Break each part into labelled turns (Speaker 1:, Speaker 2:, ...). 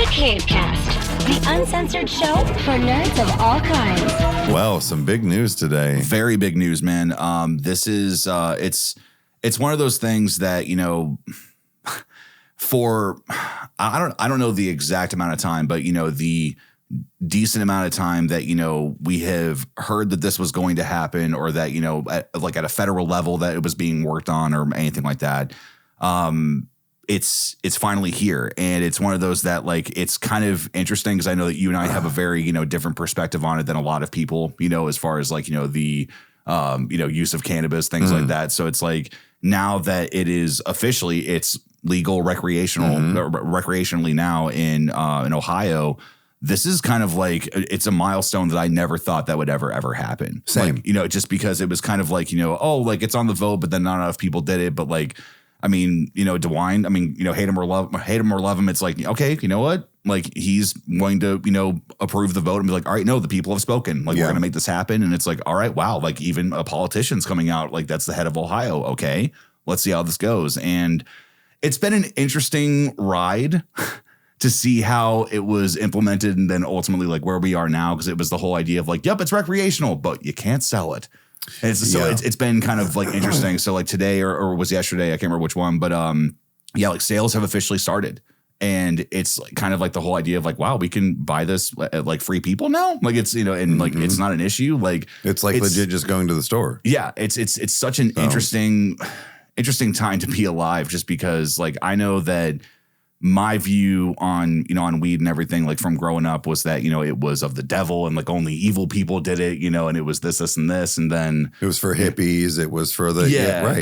Speaker 1: Cavecast, the uncensored show for nerds of all kinds.
Speaker 2: Well, some big news today.
Speaker 3: Very big news, man. This is it's one of those things that, you know, for I don't know the exact amount of time, but you know, the decent amount of time that, you know, we have heard that this was going to happen, or that, you know, at a federal level that it was being worked on or anything like that. It's finally here, and it's one of those that, like, it's kind of interesting because I know that you and I have a very, you know, different perspective on it than a lot of people, you know, as far as like, you know, the you know, use of cannabis, things like that. So it's like, now that it is officially, it's legal recreationally now in Ohio. This is kind of like, it's a milestone that I never thought that would ever happen.
Speaker 2: Same.
Speaker 3: Like, you know, just because it was kind of like, you know, oh, like it's on the vote, but then not enough people did it. But like, I mean, you know, DeWine, I mean, you know, hate him or love him. It's like, okay, you know what? Like, he's going to, you know, approve the vote and be like, all right, no, the people have spoken. Like, we're going to make this happen. And it's like, all right, wow. Like, even a politician's coming out, like, that's the head of Ohio. Okay, let's see how this goes. And it's been an interesting ride to see how it was implemented, and then ultimately like where we are now, because it was the whole idea of like, yep, it's recreational, but you can't sell it. And it's been kind of like interesting. So like today or was yesterday, I can't remember which one, but yeah, like sales have officially started, and it's like kind of like the whole idea of like, wow, we can buy this at like free people now. Like, it's, you know, and like it's not an issue. Like,
Speaker 2: it's like legit just going to the store.
Speaker 3: Yeah, it's such an interesting time to be alive, just because like I know that my view on, you know, on weed and everything, like from growing up, was that, you know, it was of the devil and like only evil people did it, you know, and it was this and this. And then
Speaker 2: it was for hippies. It was for the,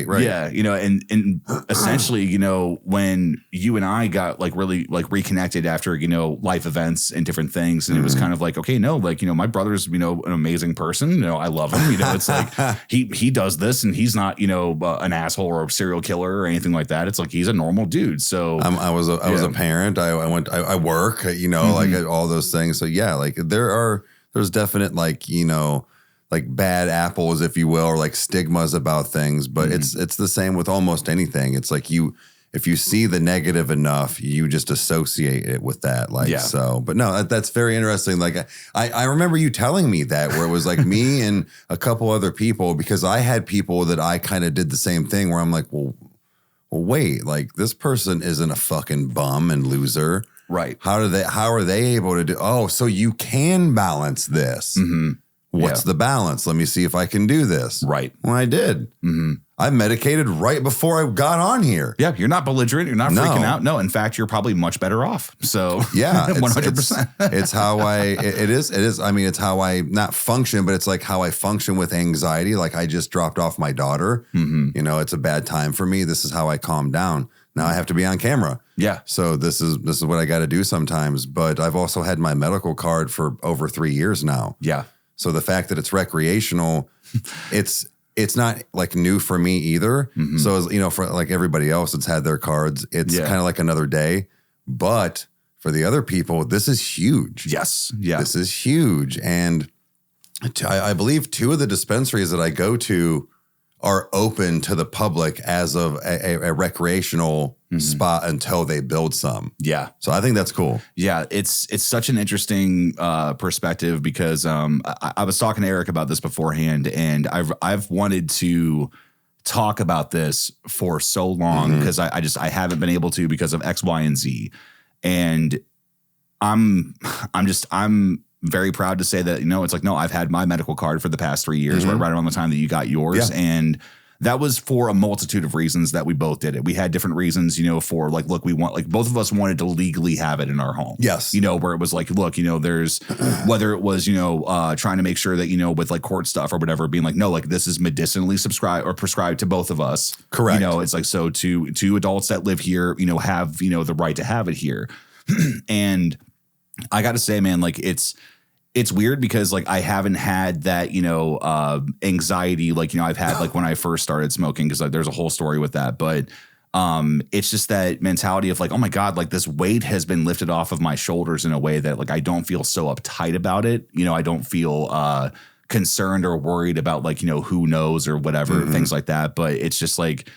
Speaker 2: right.
Speaker 3: Yeah. You know, and essentially, you know, when you and I got like really like reconnected after, you know, life events and different things. And it was kind of like, okay, no, like, you know, my brother's, you know, an amazing person. You know, I love him. You know, it's like he does this, and he's not, you know, an asshole or a serial killer or anything like that. It's like, he's a normal dude. So
Speaker 2: I was a parent. I work, you know, like all those things. So yeah, like there's definite, like, you know, like bad apples, if you will, or like stigmas about things. But it's the same with almost anything. It's like if you see the negative enough, you just associate it with that. Like, so, but no, that's very interesting. Like I remember you telling me that, where it was like me and a couple other people, because I had people that I kind of did the same thing, where I'm like, well, wait, like this person isn't a fucking bum and loser.
Speaker 3: Right.
Speaker 2: How are they able to do? Oh, so you can balance this. What's the balance? Let me see if I can do this.
Speaker 3: Right.
Speaker 2: Well, I did. I medicated right before I got on here.
Speaker 3: Yeah. You're not belligerent. You're not freaking out. No, in fact, you're probably much better off. So
Speaker 2: yeah,
Speaker 3: 100%.
Speaker 2: It's how it is. I mean, it's how I not function, but it's like how I function with anxiety. Like, I just dropped off my daughter. You know, it's a bad time for me. This is how I calm down. Now I have to be on camera. Yeah. So this is what I got to do sometimes. But I've also had my medical card for over 3 years now. Yeah. So the fact that it's recreational, it's not like new for me either. So, as, you know, for like everybody else that's had their cards, it's kind of like another day. But for the other people, this is huge. Yes. Yeah. This is huge. And I believe 2 of the dispensaries that I go to are open to the public as of a recreational spot until they build some. Yeah. So I think that's cool.
Speaker 3: Yeah. It's such an interesting perspective, because I was talking to Eric about this beforehand, and I've wanted to talk about this for so long, because I haven't been able to, because of X, Y, and Z. And I'm very proud to say that, you know, it's like, no, I've had my medical card for the past 3 years, right around the time that you got yours. Yeah. And that was for a multitude of reasons that we both did it. We had different reasons, you know, for like, look, we want, like, both of us wanted to legally have it in our home. Yes. You know, where it was like, look, you know, there's, whether it was, you know, trying to make sure that, you know, with like court stuff or whatever, being like, no, like, this is medicinally prescribed to both of us. Correct. You know, it's like, so two adults that live here, you know, have, you know, the right to have it here. And I got to say, man, like, it's weird, because like I haven't had that, you know, anxiety like, you know, I've had like when I first started smoking, because like, there's a whole story with that. But it's just that mentality of like, oh my God, like this weight has been lifted off of my shoulders in a way that like I don't feel so uptight about it. You know, I don't feel concerned or worried about like, you know, who knows or whatever, things like that. But it's just like,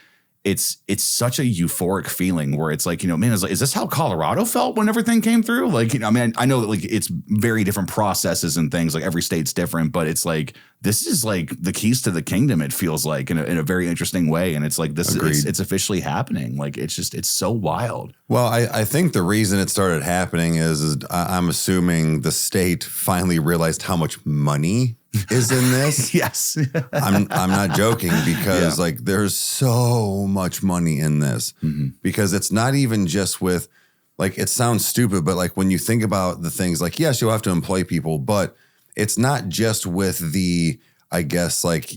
Speaker 3: it's such a euphoric feeling where it's like, man, is this how Colorado felt when everything came through? Like, I mean, I know that like it's very different processes and things, like every state's different, but it's like, this is like the keys to the kingdom. It feels like in a very interesting way. And it's like, it's officially happening. Like, it's so wild.
Speaker 2: Well, I think the reason it started happening is I'm assuming the state finally realized how much money is in this.
Speaker 3: Yes.
Speaker 2: I'm not joking, because like there's so much money in this, because it's not even just with, like, it sounds stupid, but like when you think about the things, like, yes, you'll have to employ people, but it's not just with the, I guess, like,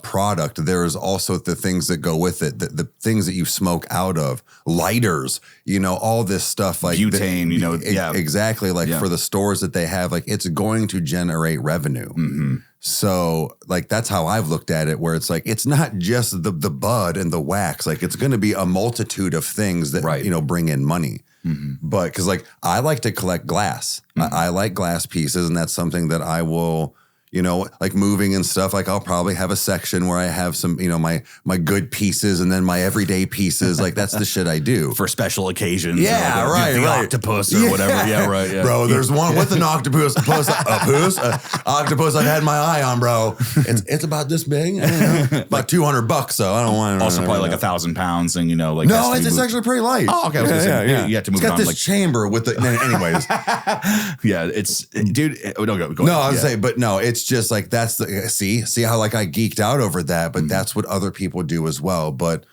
Speaker 2: product. There's also the things that go with it, the things that you smoke out of, lighters, all this stuff, like
Speaker 3: butane,
Speaker 2: exactly. Like for the stores that they have, like it's going to generate revenue. So like, that's how I've looked at it, where it's like, it's not just the bud and the wax, like it's going to be a multitude of things that, bring in money. But because like, I like to collect glass. I like glass pieces, and that's something that I will, like moving and stuff, like I'll probably have a section where I have some, my good pieces, and then my everyday pieces. Like that's the shit I do
Speaker 3: for special occasions.
Speaker 2: Yeah,
Speaker 3: like the octopus or whatever. Yeah, right. Yeah.
Speaker 2: Bro, there's one with an octopus, octopus I've had my eye on, bro. It's about this big, about $200. So I don't want to.
Speaker 3: Also, probably like 1,000 pounds, and like
Speaker 2: no, it's actually pretty light.
Speaker 3: Oh, okay. Yeah. You have to move.
Speaker 2: It's got
Speaker 3: on,
Speaker 2: this
Speaker 3: like,
Speaker 2: chamber with the. Anyways,
Speaker 3: yeah, it's dude. Go
Speaker 2: no,
Speaker 3: ahead.
Speaker 2: I was saying, but no, it's just like that's the see how like I geeked out over that, but that's what other people do as well. But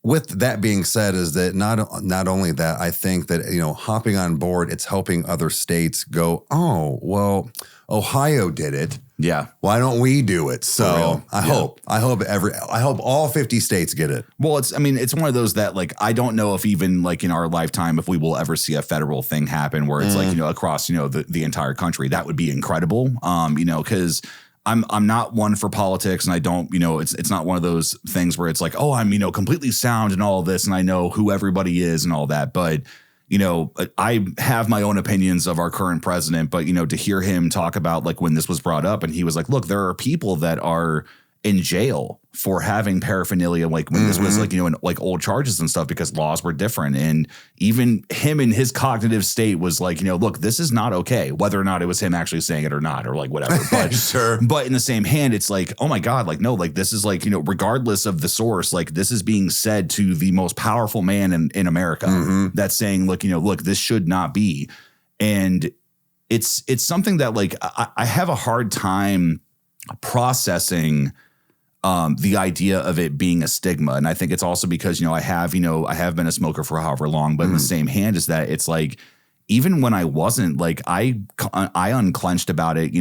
Speaker 2: with that being said, is that not only that, I think that hopping on board, it's helping other states go, oh well, Ohio did it.
Speaker 3: Yeah.
Speaker 2: Why don't we do it? So I hope all 50 states get it.
Speaker 3: Well, it's one of those that like, I don't know if even like in our lifetime, if we will ever see a federal thing happen where it's like, across, the entire country. That would be incredible. Cause I'm not one for politics, and I don't, it's not one of those things where it's like, oh, I'm, completely sound and all this, and I know who everybody is and all that. But I have my own opinions of our current president, but, to hear him talk about like when this was brought up, and he was like, look, there are people that are in jail for having paraphernalia, like when this was like, in like old charges and stuff, because laws were different. And even him in his cognitive state was like, look, this is not okay, whether or not it was him actually saying it or not, or like whatever. But
Speaker 2: sure.
Speaker 3: But in the same hand, it's like, oh my God, like, no, like this is like, regardless of the source, like this is being said to the most powerful man in America that's saying, look, look, this should not be. And it's something that like, I have a hard time processing the idea of it being a stigma. And I think it's also because, I have been a smoker for however long, but in the same hand is that it's like, even when I wasn't, like I unclenched about it,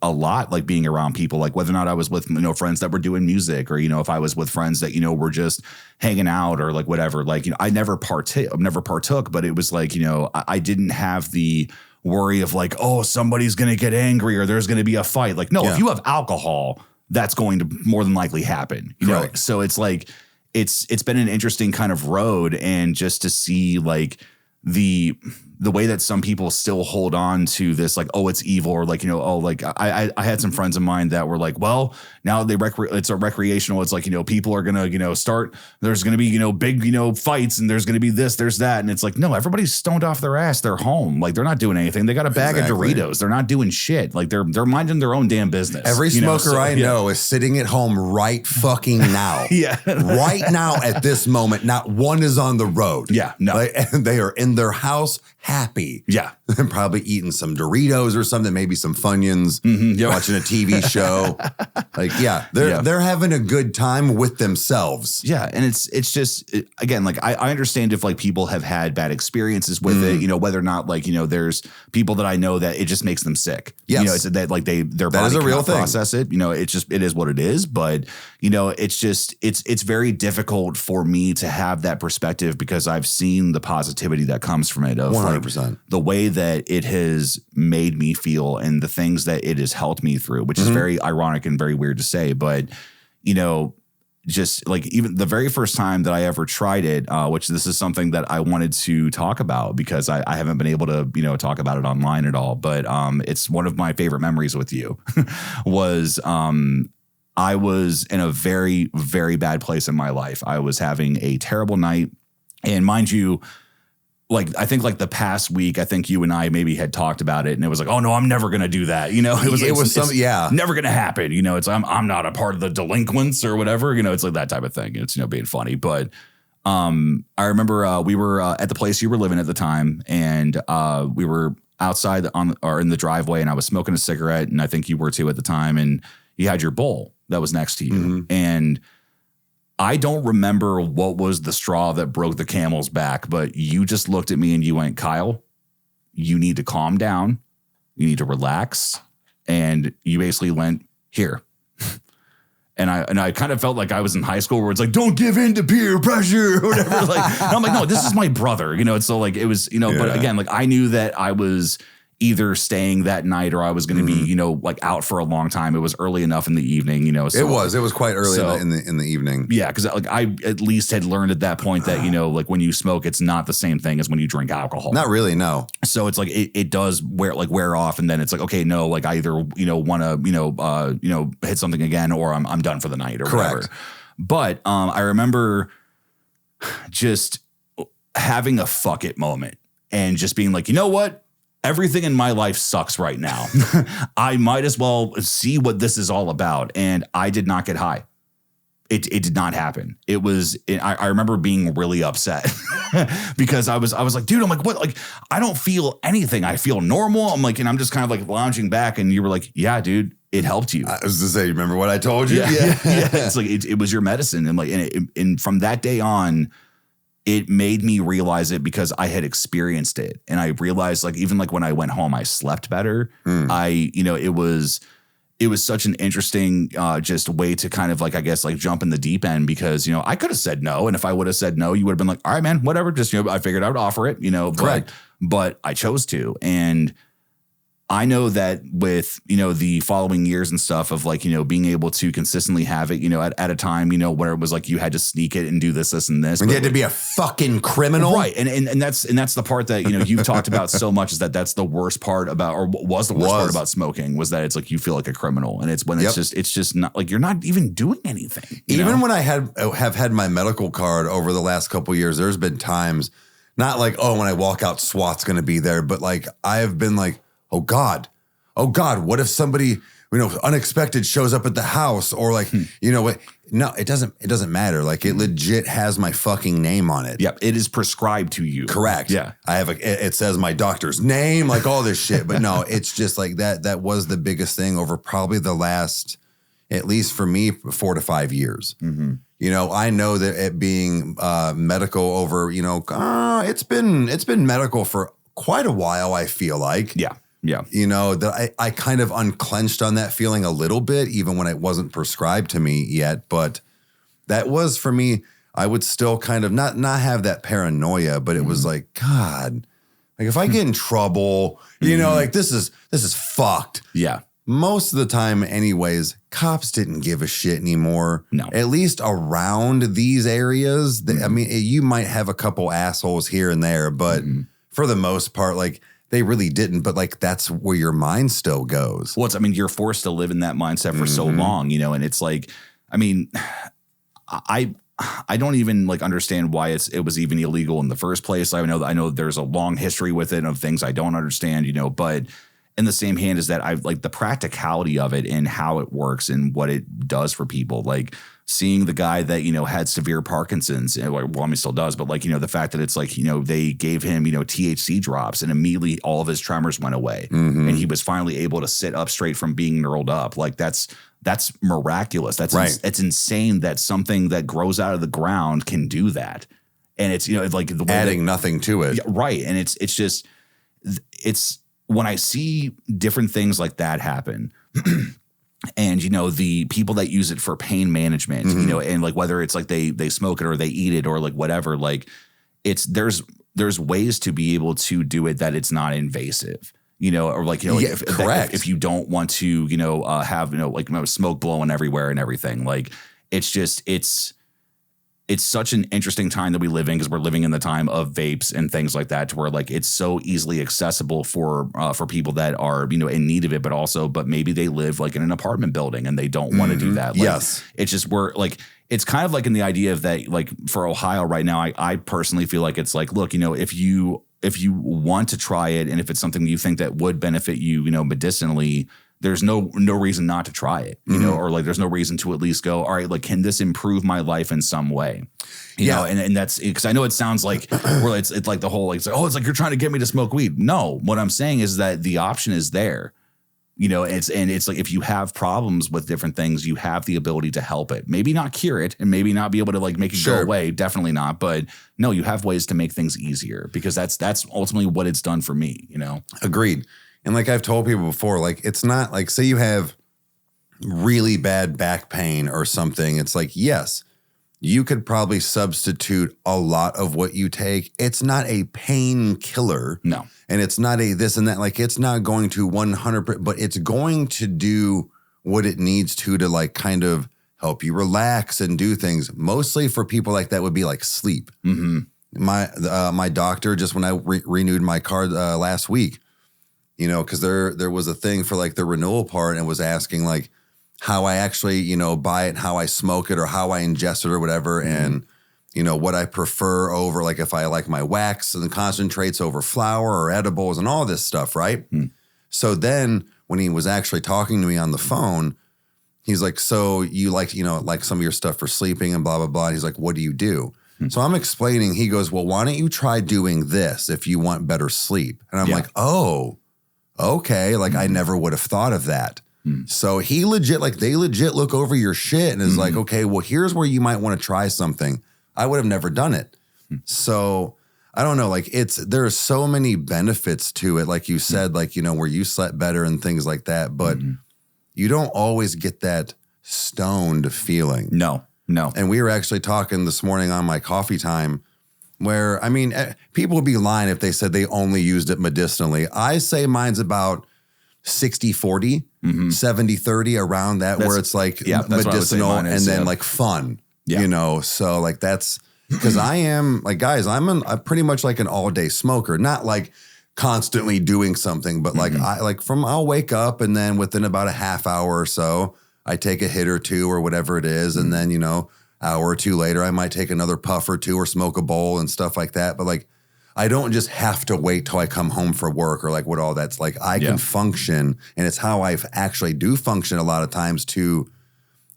Speaker 3: a lot, like being around people, like whether or not I was with, friends that were doing music, or, if I was with friends that, were just hanging out or like whatever, like, I never partook, but it was like, I didn't have the worry of like, oh, somebody's going to get angry or there's going to be a fight. Like, no, if you have alcohol, that's going to more than likely happen, know? So it's like, it's been an interesting kind of road, and just to see like the way that some people still hold on to this, like, oh, it's evil, or like, oh, like I had some friends of mine that were like, well, now it's a recreational. It's like, people are going to, start, there's going to be, big, fights, and there's going to be this, there's that. And it's like, no, everybody's stoned off their ass. They're home. Like they're not doing anything. They got a bag of Doritos. They're not doing shit. Like they're minding their own damn business.
Speaker 2: Every smoker I know is sitting at home right fucking now. Right now at this moment, not one is on the road.
Speaker 3: Yeah. No.
Speaker 2: And they are in their house happy.
Speaker 3: Yeah.
Speaker 2: And probably eating some Doritos or something, maybe some Funyuns, watching a TV show. Like, they're having a good time with themselves.
Speaker 3: Yeah. And it's just, again, like I understand if like people have had bad experiences with it, whether or not like, there's people that I know that it just makes them sick.
Speaker 2: Yes.
Speaker 3: It's that like their body cannot process it. It is what it is. But, it's just, it's very difficult for me to have that perspective, because I've seen the positivity that comes from it of
Speaker 2: 100%.
Speaker 3: Like, the way that it has made me feel and the things that it has helped me through, which is very ironic and very weird to say, but just like even the very first time that I ever tried it, which this is something that I wanted to talk about because I haven't been able to, talk about it online at all, but it's one of my favorite memories with you was I was in a very, very bad place in my life. I was having a terrible night. And mind you, like, I think like the past week, I think you and I maybe had talked about it and it was like, oh no, I'm never going to do that. You know, it's never going to happen. You know, I'm not a part of the delinquents or whatever, you know, it's like that type of thing. It's, you know, being funny. But I remember we were at the place you were living at the time, and we were outside in the driveway, and I was smoking a cigarette, and I think you were too at the time, and you had your bowl that was next to you. And I don't remember what was the straw that broke the camel's back, but you just looked at me and you went, Kyle, you need to calm down. You need to relax. And you basically went, here. And I kind of felt like I was in high school where it's like, don't give in to peer pressure or whatever. Like, and I'm like, no, this is my brother, you know? It's so like, it was, you know, but again, like I knew that I was either staying that night or I was going to be, you know, like out for a long time. It was early enough in the evening, you know. So
Speaker 2: it was quite early in the evening.
Speaker 3: Yeah. Cause like I at least had learned at that point that, you know, like when you smoke, it's not the same thing as when you drink alcohol.
Speaker 2: Not really. No.
Speaker 3: So it's like, it does wear off. And then it's like, okay, no, like I either, you know, want to, hit something again, or I'm done for the night or whatever. But I remember just having a fuck it moment and just being like, you know what? Everything in my life sucks right now. I might as well see what this is all about. And I did not get high. It did not happen. I remember being really upset because I was like, dude, I'm like, what? Like, I don't feel anything. I feel normal. I'm like, and I'm just kind of like lounging back. And you were like, yeah, dude, it helped you.
Speaker 2: I was to say, remember what I told you?
Speaker 3: Yeah. It's like, it was your medicine. And like, and from that day on, it made me realize it because I had experienced it. And I realized like, even like when I went home, I slept better. It was such an interesting just way to kind of like, I guess like jump in the deep end because, you know, I could have said no. And if I would have said no, you would have been like, all right, man, whatever. Just, you know, I figured I would offer it, you know, but I chose to. And I know that with, you know, the following years and stuff of like, you know, being able to consistently have it, you know, at a time, you know, where it was like you had to sneak it and do this and this.
Speaker 2: And you had to be a fucking criminal.
Speaker 3: Right. And that's the part that, you know, you've talked about so much is that's the worst part about, or was the worst part about smoking was that it's like you feel like a criminal. And it's when it's just not like you're not even doing anything.
Speaker 2: Even when I have had my medical card over the last couple of years, there's been times, not like, oh, when I walk out, SWAT's going to be there. But like, I have been like, oh God, what if somebody, you know, unexpected shows up at the house or like, you know what? No, it doesn't matter. Like it legit has my fucking name on it.
Speaker 3: Yep. It is prescribed to you.
Speaker 2: Correct.
Speaker 3: Yeah.
Speaker 2: I have it says my doctor's name, like all this shit. But no, it's just like that was the biggest thing over probably the last, at least for me, 4 to 5 years. Mm-hmm. You know, I know that it being medical over, you know, it's been medical for quite a while, I feel like.
Speaker 3: Yeah. Yeah.
Speaker 2: You know, that I kind of unclenched on that feeling a little bit, even when it wasn't prescribed to me yet. But that was for me, I would still kind of not have that paranoia, but it was like, God, like if I get in trouble, you know, like this is fucked.
Speaker 3: Yeah.
Speaker 2: Most of the time anyways, cops didn't give a shit anymore.
Speaker 3: No.
Speaker 2: At least around these areas. I mean, you might have a couple assholes here and there, but for the most part, like they really didn't. But like, that's where your mind still goes.
Speaker 3: Well, you're forced to live in that mindset for so long, you know, and it's like, I mean, I don't even like understand why it was even illegal in the first place. I know there's a long history with it of things I don't understand, you know, but in the same hand is that I like the practicality of it and how it works and what it does for people. Like seeing the guy that, you know, had severe Parkinson's, well, I mean, still does, but like, you know, the fact that it's like, you know, they gave him, you know, THC drops and immediately all of his tremors went away and he was finally able to sit up straight from being knurled up. Like that's miraculous. That's right. It's insane that something that grows out of the ground can do that. And it's, you know, like the way
Speaker 2: adding nothing to it.
Speaker 3: Yeah, right. And it's just, it's, when I see different things like that happen and, you know, the people that use it for pain management, you know, and like whether it's like they smoke it or they eat it or like whatever, like there's ways to be able to do it that it's not invasive, you know, or like, you know, like if you don't want to, you know, have, you know, like smoke blowing everywhere and everything, like it's just, it's such an interesting time that we live in because we're living in the time of vapes and things like that, to where like it's so easily accessible for people that are, you know, in need of it, but maybe they live like in an apartment building and they don't want to do that. Like,
Speaker 2: yes.
Speaker 3: It's just we're like, it's kind of like in the idea of that, like for Ohio right now, I personally feel like it's like, look, you know, if you want to try it and if it's something you think that would benefit you, you know, medicinally, there's no reason not to try it, you know, or like there's no reason to at least go, all right, like, can this improve my life in some way? You know, and that's because I know it sounds like well, it's like the whole, like, it's like you're trying to get me to smoke weed. No, what I'm saying is that the option is there. You know, it's like if you have problems with different things, you have the ability to help it. Maybe not cure it and maybe not be able to like make it go away. Definitely not. But no, you have ways to make things easier because that's ultimately what it's done for me, you know?
Speaker 2: Agreed. And like I've told people before, like it's not like, say you have really bad back pain or something. It's like, yes, you could probably substitute a lot of what you take. It's not a painkiller.
Speaker 3: No.
Speaker 2: And it's not a this and that. Like it's not going to 100%, but it's going to do what it needs to like kind of help you relax and do things. Mostly for people like that would be like sleep. Mm-hmm. My doctor, just when I renewed my card last week, you know, because there was a thing for like the renewal part and was asking like how I actually, you know, buy it, how I smoke it or how I ingest it or whatever. Mm-hmm. And, you know, what I prefer over like if I like my wax and concentrates over flour or edibles and all this stuff. Right. Mm-hmm. So then when he was actually talking to me on the phone, he's like, so you like, you know, like some of your stuff for sleeping and blah, blah, blah. And he's like, what do you do? Mm-hmm. So I'm explaining, he goes, well, why don't you try doing this if you want better sleep? And I'm like, oh, okay, like I never would have thought of that. So he legit, like they legit look over your shit and is like, okay, well, here's where you might want to try something. I would have never done it. So I don't know, like there's so many benefits to it. Like you said, like, you know, where you slept better and things like that, but you don't always get that stoned feeling.
Speaker 3: No.
Speaker 2: And we were actually talking this morning on my coffee time where, I mean, people would be lying if they said they only used it medicinally. I say mine's about 60-40, 70-30, around that, where it's like medicinal and then like fun, you know? So like that's because I am like, guys, I'm pretty much like an all day smoker, not like constantly doing something, but like I'll wake up and then within about a half hour or so, I take a hit or two or whatever it is. And then, you know, hour or two later, I might take another puff or two or smoke a bowl and stuff like that. But like, I don't just have to wait till I come home for work or like what all that's like. I can function, and it's how I actually do function a lot of times to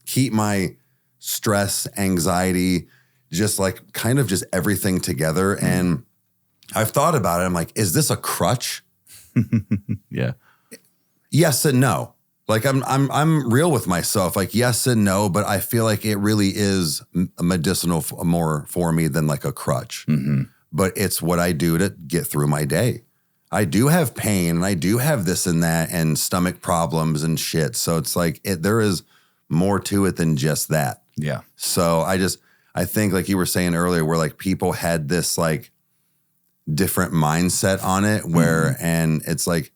Speaker 2: keep my stress, anxiety, just like kind of just everything together. And I've thought about it. I'm like, is this a crutch?
Speaker 3: Yeah.
Speaker 2: Yes and no. Like I'm real with myself, like yes and no, but I feel like it really is medicinal more for me than like a crutch. But it's what I do to get through my day. I do have pain and I do have this and that and stomach problems and shit. So it's like there is more to it than just that.
Speaker 3: Yeah.
Speaker 2: So I think like you were saying earlier, where like people had this like different mindset on it where, and it's like,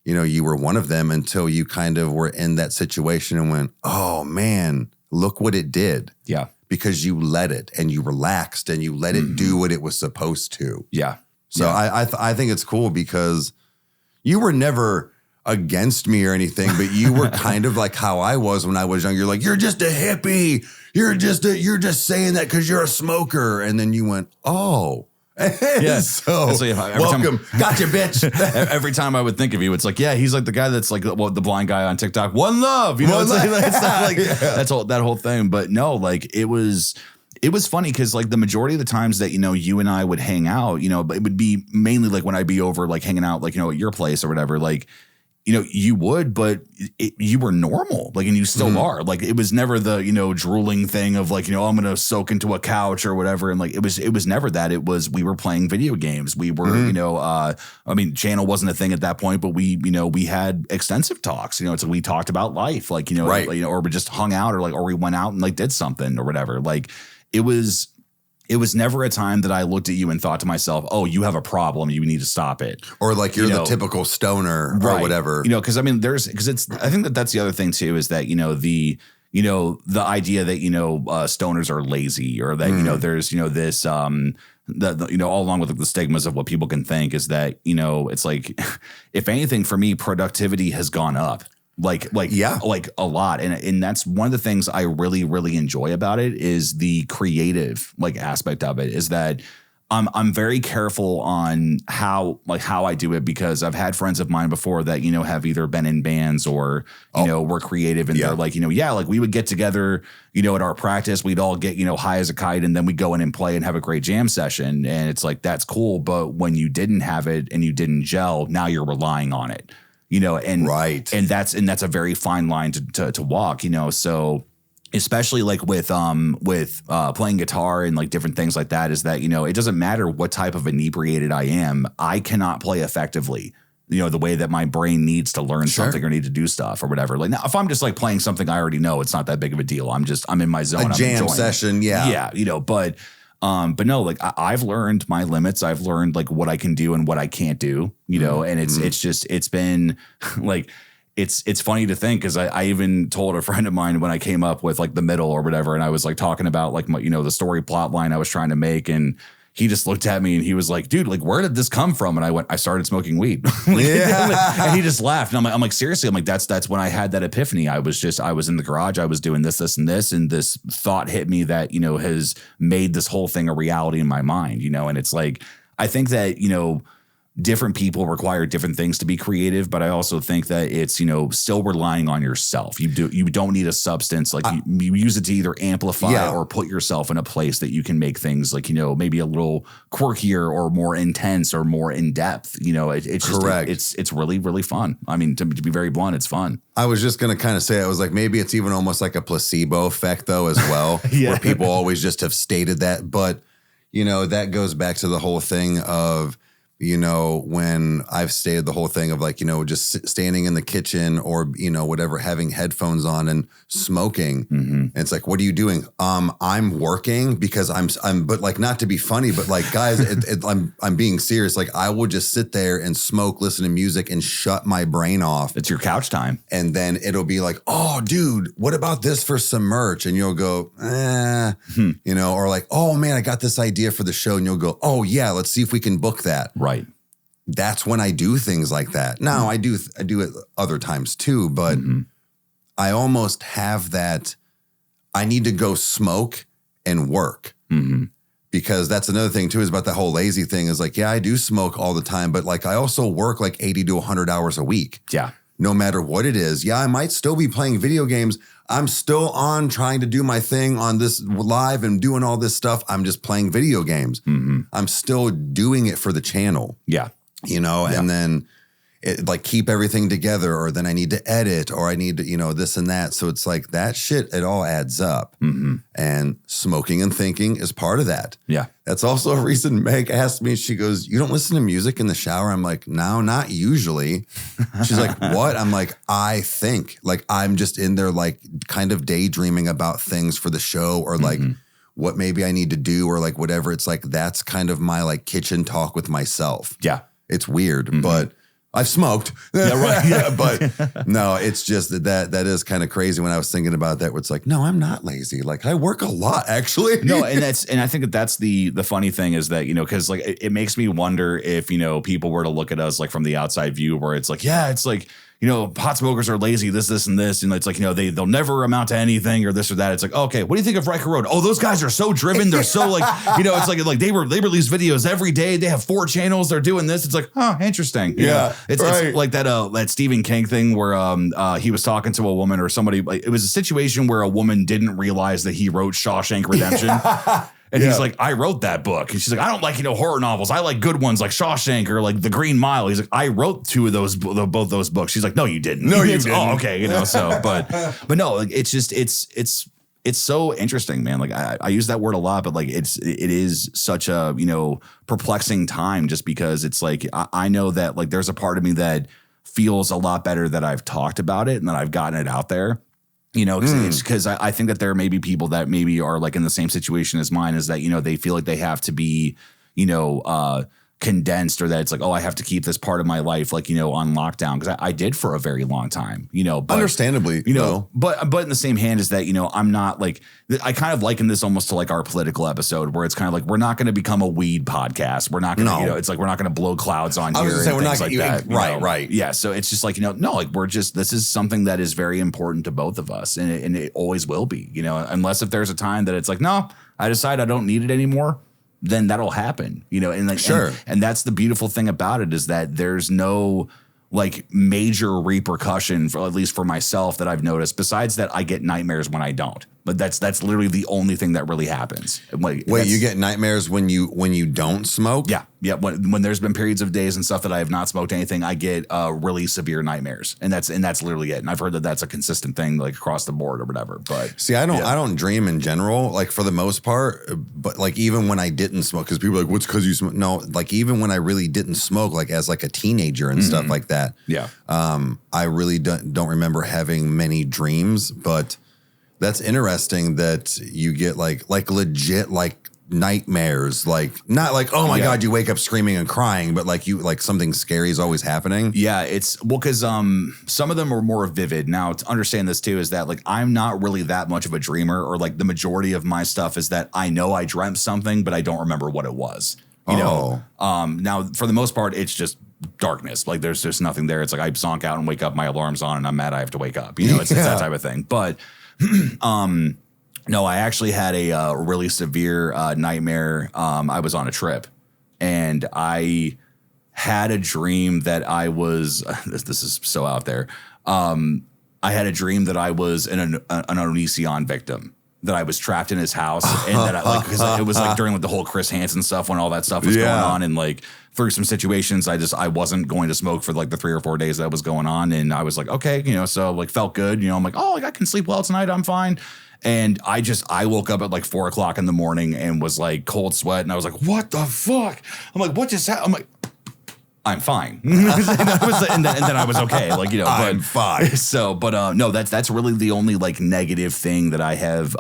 Speaker 2: you know, you were one of them until you kind of were in that situation and went, oh man, look what it did.
Speaker 3: Yeah.
Speaker 2: Because you let it and you relaxed and you let it do what it was supposed to.
Speaker 3: Yeah.
Speaker 2: So I think it's cool because you were never against me or anything, but you were kind of like how I was when I was young. You're like, you're just a hippie. You're just saying that because you're a smoker. And then you went, oh.
Speaker 3: Yeah.
Speaker 2: So welcome. Gotcha, bitch.
Speaker 3: Every time I would think of you, it's like, yeah, he's like the guy that's like the blind guy on TikTok. One love, you know, it's not like that's that whole thing. But no, like it was funny because like the majority of the times that, you know, you and I would hang out, you know, but it would be mainly like when I'd be over like hanging out, like, you know, at your place or whatever, like, you know, you would, but you were normal, like, and you still are. Like, it was never the, you know, drooling thing of like, you know, I'm going to soak into a couch or whatever. And like, it was never that. It was, we were playing video games. We were, you know, I mean, channel wasn't a thing at that point, but we, you know, we had extensive talks, you know, it's like we talked about life, like, you know,
Speaker 2: right.
Speaker 3: You know, or we just hung out or we went out and like did something or whatever. Like it was never a time that I looked at you and thought to myself, oh, you have a problem. You need to stop it.
Speaker 2: Or like you're the typical stoner or whatever.
Speaker 3: You know, because I mean, I think that's the other thing too, is that, you know, you know, the idea that, you know, stoners are lazy, or that, you know, there's, you know, this, you know, all along with the stigmas of what people can think, is that, you know, it's like, if anything, for me, productivity has gone up. Like a lot. And that's one of the things I really, really enjoy about it, is the creative like aspect of it, is that I'm very careful on how I do it, because I've had friends of mine before that, you know, have either been in bands or, you know, were creative, and they're like, you know, like we would get together, you know, at our practice, we'd all get, you know, high as a kite, and then we'd go in and play and have a great jam session. And it's like, that's cool. But when you didn't have it and you didn't gel, now you're relying on it, you know, and that's a very fine line to walk, you know. So especially like with playing guitar and like different things like that, is that, you know, it doesn't matter what type of inebriated I am, I cannot play effectively, you know, the way that my brain needs to learn something or need to do stuff or whatever. Like, now, if I'm just like playing something I already know, it's not that big of a deal. I'm in my zone.
Speaker 2: A jam session. Yeah.
Speaker 3: You know, but no, like I've learned my limits. I've learned like what I can do and what I can't do, you know, and it's been like, it's funny to think, because I even told a friend of mine when I came up with like the middle or whatever, and I was like talking about like my, you know, the story plot line I was trying to make, and he just looked at me and he was like, dude, like, where did this come from? And I went, I started smoking weed. And he just laughed. And I'm like, seriously? I'm like, that's when I had that epiphany. I was in the garage. I was doing this, and this, and this thought hit me that, you know, has made this whole thing a reality in my mind, you know? And it's like, I think that, you know, different people require different things to be creative, but I also think that it's, you know, still relying on yourself. You don't need a substance. Like you use it to either amplify or put yourself in a place that you can make things like, you know, maybe a little quirkier or more intense or more in depth. You know, it's
Speaker 2: correct.
Speaker 3: It's really, really fun. I mean, to be very blunt, it's fun.
Speaker 2: I was just going to kind of say, I was like, maybe it's even almost like a placebo effect though, as well, where people always just have stated that. But, you know, that goes back to the whole thing of, you know, when I've stated the whole thing of like, you know, just standing in the kitchen or, you know, whatever, having headphones on and smoking. And it's like, what are you doing? I'm working, because I'm, but like, not to be funny, but like, guys, I'm being serious. Like, I will just sit there and smoke, listen to music, and shut my brain off.
Speaker 3: It's your couch time.
Speaker 2: And then it'll be like, oh, dude, what about this for some merch? And you'll go, you know, or like, oh man, I got this idea for the show. And you'll go, oh yeah, let's see if we can book that.
Speaker 3: Right.
Speaker 2: That's when I do things like that. Now I do it other times too, but I almost have that. I need to go smoke and work, because that's another thing too, is about that whole lazy thing, is like, yeah, I do smoke all the time, but like I also work like 80 to 100 hours a week. Yeah. No matter what it is. Yeah, I might still be playing video games. I'm still on trying to do my thing on this live and doing all this stuff. I'm just playing video games. I'm still doing it for the channel. Yeah. You know, and then it, like, keep everything together, or then I need to edit, or I need to, you know, this and that. So it's like that shit, it all adds up. And smoking and thinking is part of that. Yeah. That's also a reason Meg asked me, she goes, you don't listen to music in the shower? I'm like, no, not usually. She's like, what? I'm like, I think. Like, I'm just in there, like, kind of daydreaming about things for the show, or like what maybe I need to do, or like whatever. It's like, that's kind of my like kitchen talk with myself. Yeah. It's weird, but I've smoked. But no, it's just that is kind of crazy when I was thinking about that. Where it's like, no, I'm not lazy. Like, I work a lot, actually.
Speaker 3: No, and I think that's the funny thing is that, you know, because like it makes me wonder if, you know, people were to look at us like from the outside view, where it's like, yeah, it's like, you know, pot smokers are lazy, this, and this. And it's like, you know, they'll never amount to anything, or this or that. It's like, okay, what do you think of Riker Road? Oh, those guys are so driven. They're so like, you know, it's like they release videos every day. They have 4 channels. They're doing this. It's like, huh, interesting.
Speaker 2: Yeah.
Speaker 3: It's like that Stephen King thing where he was talking to a woman or somebody. Like, it was a situation where a woman didn't realize that he wrote Shawshank Redemption. And he's like, I wrote that book. And she's like, I don't like, you know, horror novels. I like good ones like Shawshank or like The Green Mile. He's like, I wrote 2 of those, both those books. She's like, no, you didn't.
Speaker 2: No, you didn't.
Speaker 3: Oh, okay. You know, so, but no, like, it's just, it's so interesting, man. Like I use that word a lot, but like, it is such a, you know, perplexing time, just because it's like, I know that like there's a part of me that feels a lot better that I've talked about it and that I've gotten it out there. You know, because I think that there may be people that maybe are like in the same situation as mine, is that, you know, they feel like they have to be, you know, condensed, or that it's like, oh, I have to keep this part of my life like, on lockdown, because I did for a very long time, but,
Speaker 2: understandably,
Speaker 3: but in the same hand is that, I'm not like, I kind of liken this almost to like our political episode, where it's kind of like, we're not going to become a weed podcast. We're not going to, it's like, we're not going to blow clouds on here.
Speaker 2: I was
Speaker 3: and
Speaker 2: we're not
Speaker 3: like that.
Speaker 2: Right.
Speaker 3: Yeah. So it's just like, no, like this is something that is very important to both of us, and it always will be, unless if there's a time that it's like, no, I decide I don't need it anymore, then that'll happen, and like,
Speaker 2: sure.
Speaker 3: And that's the beautiful thing about it, is that there's no like major repercussion, for at least for myself, that I've noticed, besides that I get nightmares when I don't. But that's literally the only thing that really happens.
Speaker 2: Wait, you get nightmares when you don't smoke?
Speaker 3: Yeah. When there's been periods of days and stuff that I have not smoked anything, I get really severe nightmares, and that's literally it. And I've heard that that's a consistent thing, like across the board or whatever. But
Speaker 2: see, I don't dream in general, like for the most part. But like even when I didn't smoke, because people are like, what's because you smoke? No, like even when I really didn't smoke, like as like a teenager and stuff like that.
Speaker 3: Yeah.
Speaker 2: I really don't remember having many dreams, but. That's interesting that you get like legit like nightmares, like not like, oh my God, you wake up screaming and crying, but like something scary is always happening.
Speaker 3: Yeah, it's because some of them are more vivid. Now, to understand this too is that like I'm not really that much of a dreamer, or like the majority of my stuff is that I know I dreamt something, but I don't remember what it was. You know. Now for the most part, it's just darkness. Like there's just nothing there. It's like I zonk out and wake up, my alarm's on, and I'm mad I have to wake up. It's that type of thing. But no, I actually had a really severe nightmare. I was on a trip, and I had a dream that I was. This is so out there. I had a dream that I was an Onision victim. That I was trapped in his house, and that because it was like during like the whole Chris Hansen stuff, when all that stuff was going on, and like through some situations, I wasn't going to smoke for like the 3 or 4 days that was going on, and I was like, okay, so like felt good, I'm like, oh, like I can sleep well tonight, I'm fine. And I woke up at like 4 o'clock in the morning and was like cold sweat, and I was like, what the fuck? I'm like, what just happened? I'm like, I'm fine. and then I was okay. Like,
Speaker 2: I'm fine.
Speaker 3: So, but no, that's really the only like negative thing that I have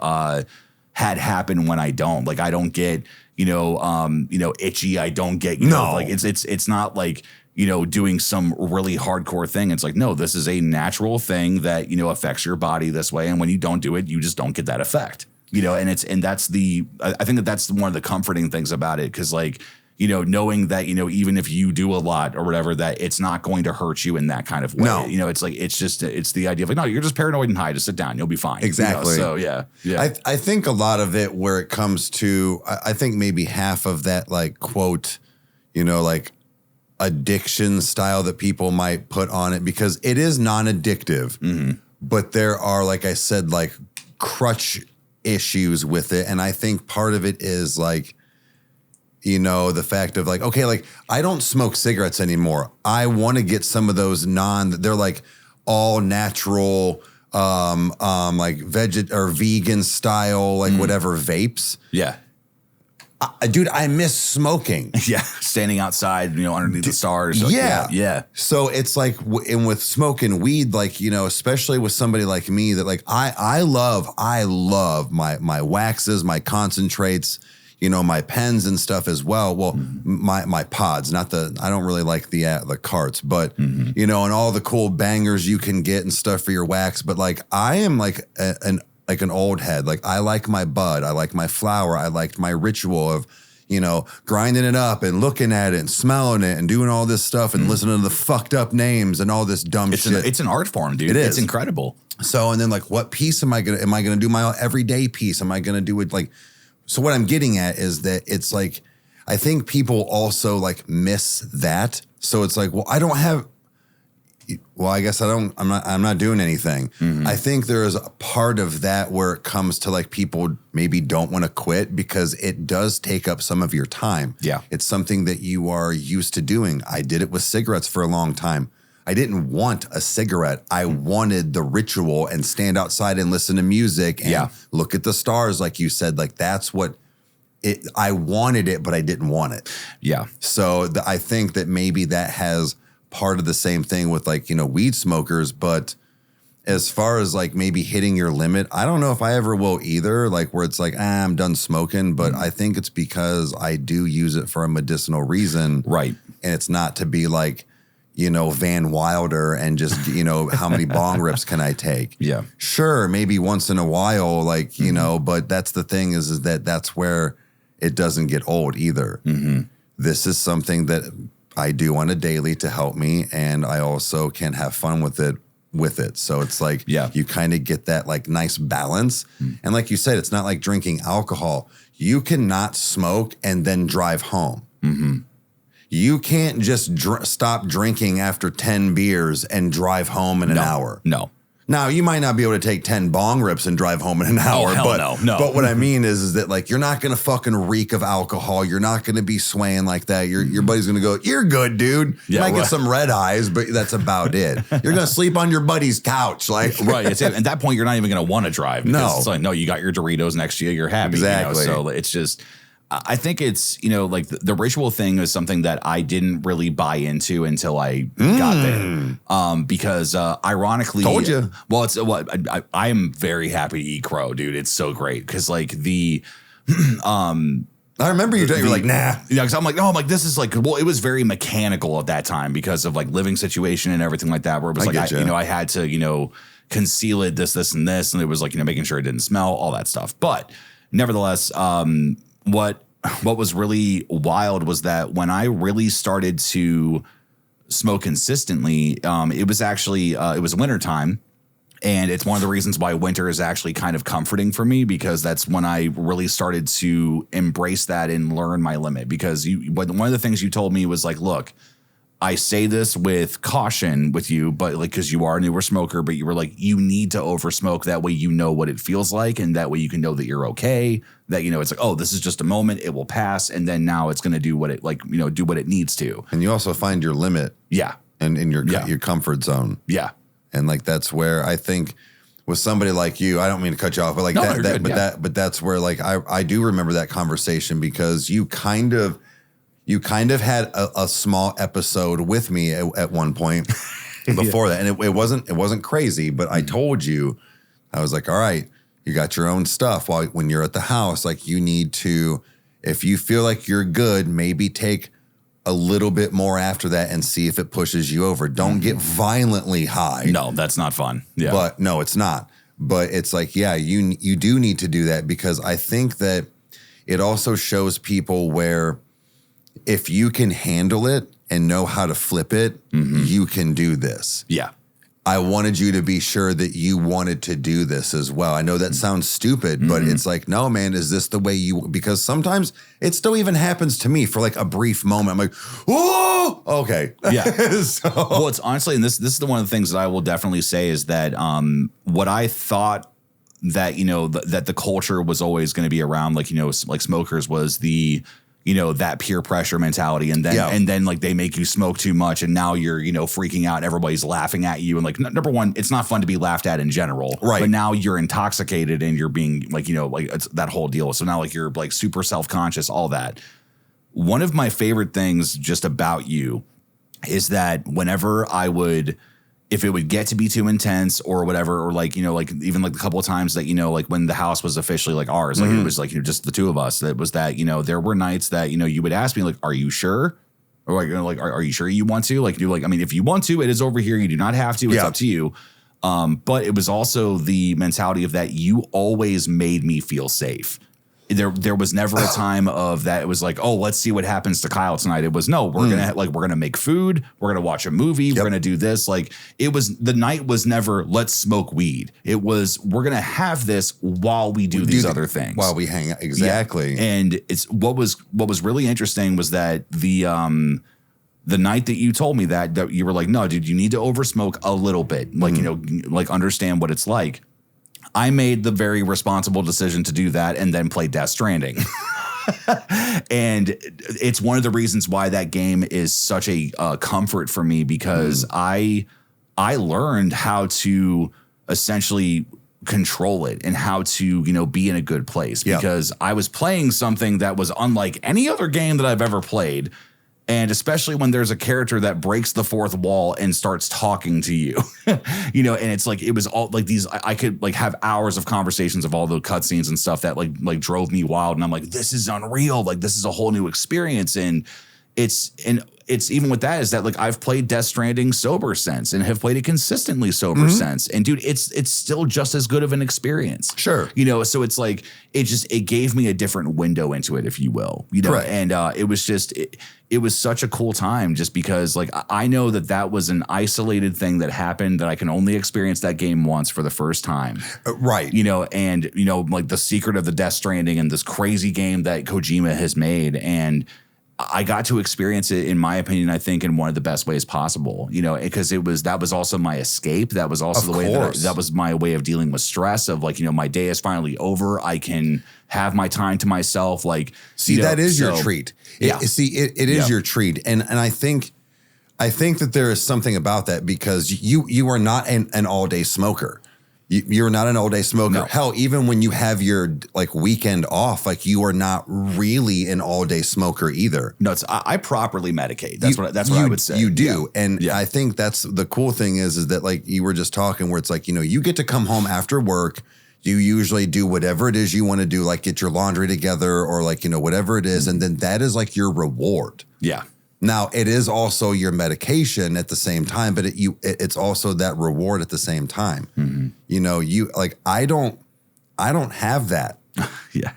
Speaker 3: had happen when I don't. Like, I don't get, itchy. I don't get, like it's not like, doing some really hardcore thing. It's like, no, this is a natural thing that, affects your body this way. And when you don't do it, you just don't get that effect, and that's I think that's one of the comforting things about it. 'Cause like, knowing that, even if you do a lot or whatever, that it's not going to hurt you in that kind of way.
Speaker 2: No.
Speaker 3: It's like, it's the idea of like, no, you're just paranoid and high. Just sit down. You'll be fine.
Speaker 2: Exactly.
Speaker 3: So yeah.
Speaker 2: I think a lot of it where it comes to, I think maybe half of that, like quote, like addiction style that people might put on it, because it is non-addictive, but there are, like I said, like crutch issues with it. And I think part of it is like, the fact of like, okay, like I don't smoke cigarettes anymore. I want to get some of those they're like all natural, like or vegan style, like whatever vapes.
Speaker 3: Yeah.
Speaker 2: Dude, I miss smoking.
Speaker 3: Yeah. Standing outside, underneath the stars. Like, yeah.
Speaker 2: So it's like, and with smoking weed, like, especially with somebody like me that like, I love my waxes, my concentrates, my pens and stuff as well. Well, my pods, I don't really like the carts, but and all the cool bangers you can get and stuff for your wax. But like, I am like an old head. Like I like my bud, I like my flower, I liked my ritual of, grinding it up and looking at it and smelling it and doing all this stuff and listening to the fucked up names and all this dumb shit.
Speaker 3: It's an art form, dude. It's incredible.
Speaker 2: So, and then like, what piece am I gonna do my everyday piece? Am I gonna do it like? So what I'm getting at is that it's like, I think people also like miss that. So it's like, well, I guess I'm not doing anything. I think there is a part of that where it comes to like people maybe don't want to quit because it does take up some of your time.
Speaker 3: Yeah.
Speaker 2: It's something that you are used to doing. I did it with cigarettes for a long time. I didn't want a cigarette. I wanted the ritual and stand outside and listen to music and look at the stars, like you said. Like that's what I wanted it, but I didn't want it.
Speaker 3: Yeah.
Speaker 2: So I think that maybe that has part of the same thing with like, weed smokers, but as far as like maybe hitting your limit, I don't know if I ever will either. Like where it's like, I'm done smoking, but I think it's because I do use it for a medicinal reason.
Speaker 3: Right.
Speaker 2: And it's not to be like, Van Wilder and just, how many bong rips can I take?
Speaker 3: Yeah.
Speaker 2: Sure. Maybe once in a while, like, but that's the thing is that that's where it doesn't get old either. This is something that I do on a daily to help me. And I also can have fun with it. So it's like, you kind of get that like nice balance. And like you said, it's not like drinking alcohol. You cannot smoke and then drive home. You can't just stop drinking after 10 beers and drive home in an hour.
Speaker 3: No.
Speaker 2: Now, you might not be able to take 10 bong rips and drive home in an hour.
Speaker 3: No.
Speaker 2: But what I mean is that like you're not going to fucking reek of alcohol. You're not going to be swaying like that. Your buddy's going to go, you're good, dude. You might get some red eyes, but that's about it. You're going to sleep on your buddy's couch. Like
Speaker 3: right. It's at that point, you're not even going to want to drive. Because it's like, no, you got your Doritos next to you. You're happy.
Speaker 2: Exactly.
Speaker 3: So it's just... I think it's, like the ritual thing is something that I didn't really buy into until I got there. Because ironically,
Speaker 2: told you.
Speaker 3: Well, it's what I am very happy to eat crow, dude. It's so great. Cause like
Speaker 2: I remember you were like, nah.
Speaker 3: Cause I'm like, this is like, well, it was very mechanical at that time because of like living situation and everything like that, where it was I had to, conceal it, this, and this. And it was like, making sure it didn't smell, all that stuff. But nevertheless, what was really wild was that when I really started to smoke consistently, it was actually it was wintertime. And it's one of the reasons why winter is actually kind of comforting for me, because that's when I really started to embrace that and learn my limit. Because one of the things you told me was like, look, I say this with caution with you, but like, because you are a newer smoker, but you were like, you need to over smoke. That way, what it feels like. And that way you can know that you're okay, that, it's like, oh, this is just a moment. It will pass. And then now it's going to do what it do what it needs to.
Speaker 2: And you also find your limit.
Speaker 3: Yeah.
Speaker 2: And in your comfort zone.
Speaker 3: Yeah.
Speaker 2: And like, that's where I think with somebody like you, I don't mean to cut you off, but like but that's where like, I do remember that conversation because you kind of had a small episode with me at one point before that. And it wasn't crazy, but I told you, I was like, all right, you got your own stuff when you're at the house. Like you need to, if you feel like you're good, maybe take a little bit more after that and see if it pushes you over. Don't get violently high.
Speaker 3: No, that's not fun. Yeah.
Speaker 2: But no, it's not. But it's like, you do need to do that, because I think that it also shows people where if you can handle it and know how to flip it, you can do this.
Speaker 3: Yeah.
Speaker 2: I wanted you to be sure that you wanted to do this as well. I know that sounds stupid, but it's like, no, man, is this the way you, because sometimes it still even happens to me for like a brief moment. I'm like, oh, okay.
Speaker 3: Yeah. Well, it's honestly, and this is the one of the things that I will definitely say is that what I thought that, that the culture was always going to be around, like, like smokers was the, that peer pressure mentality. And then like they make you smoke too much and now you're, freaking out and everybody's laughing at you. And like, number one, it's not fun to be laughed at in general.
Speaker 2: Right.
Speaker 3: But now you're intoxicated and you're being like, like it's that whole deal. So now like you're like super self-conscious, all that. One of my favorite things just about you is that whenever if it would get to be too intense or whatever, or like, like even like a couple of times that, like when the house was officially like ours, like it was like, just the two of us, that was that, there were nights that, you would ask me like, are you sure? Or like, are you sure you want to? Like, I mean, if you want to, it is over here. You do not have to. It's up to you. But it was also the mentality of that you always made me feel safe. There was never a time of that. It was like, oh, let's see what happens to Kyle tonight. It was no, we're gonna make food. We're gonna watch a movie. We're gonna do this. Like the night was never let's smoke weed. It was we're gonna have this while we do these other things.
Speaker 2: While we hang out. Exactly.
Speaker 3: Yeah. And it's what was really interesting was that the night that you told me that you were like, no, dude, you need to oversmoke a little bit. Like, like understand what it's like. I made the very responsible decision to do that and then play Death Stranding. And it's one of the reasons why that game is such a comfort for me, because I learned how to essentially control it and how to, be in a good place, because I was playing something that was unlike any other game that I've ever played. And especially when there's a character that breaks the fourth wall and starts talking to you, you know, and it's like, it was all like these, I could like have hours of conversations of all the cutscenes and stuff that like drove me wild. And I'm like, this is unreal. Like, this is a whole new experience. And it's even with that is that like I've played Death Stranding sober since and have played it consistently sober since. And dude, it's still just as good of an experience.
Speaker 2: Sure.
Speaker 3: You know, so it's like, it gave me a different window into it, if you will, you know, and it was just, it was such a cool time just because like, I know that was an isolated thing that happened that I can only experience that game once for the first time.
Speaker 2: Right.
Speaker 3: You know, and you know, like the secret of the Death Stranding and this crazy game that Kojima has made. And I got to experience it, in my opinion, I think in one of the best ways possible, you know, because that was also my escape. That was also the way that was my way of dealing with stress of like, you know, my day is finally over. I can have my time to myself. Like,
Speaker 2: see, that is your treat.
Speaker 3: Yeah.
Speaker 2: It is your treat. And I think that there is something about that because you are not an all day smoker. You're not an all-day smoker. No. Hell, even when you have your like weekend off, like you are not really an all-day smoker either.
Speaker 3: No, I properly medicate. That's what I would say.
Speaker 2: You do, and I think that's the cool thing is that like you were just talking, where it's like, you know, you get to come home after work. You usually do whatever it is you want to do, like get your laundry together or like, you know, whatever it is, and then that is like your reward.
Speaker 3: Yeah.
Speaker 2: Now, it is also your medication at the same time, but it's also that reward at the same time. Mm-hmm. You know, I don't have that.
Speaker 3: Yeah.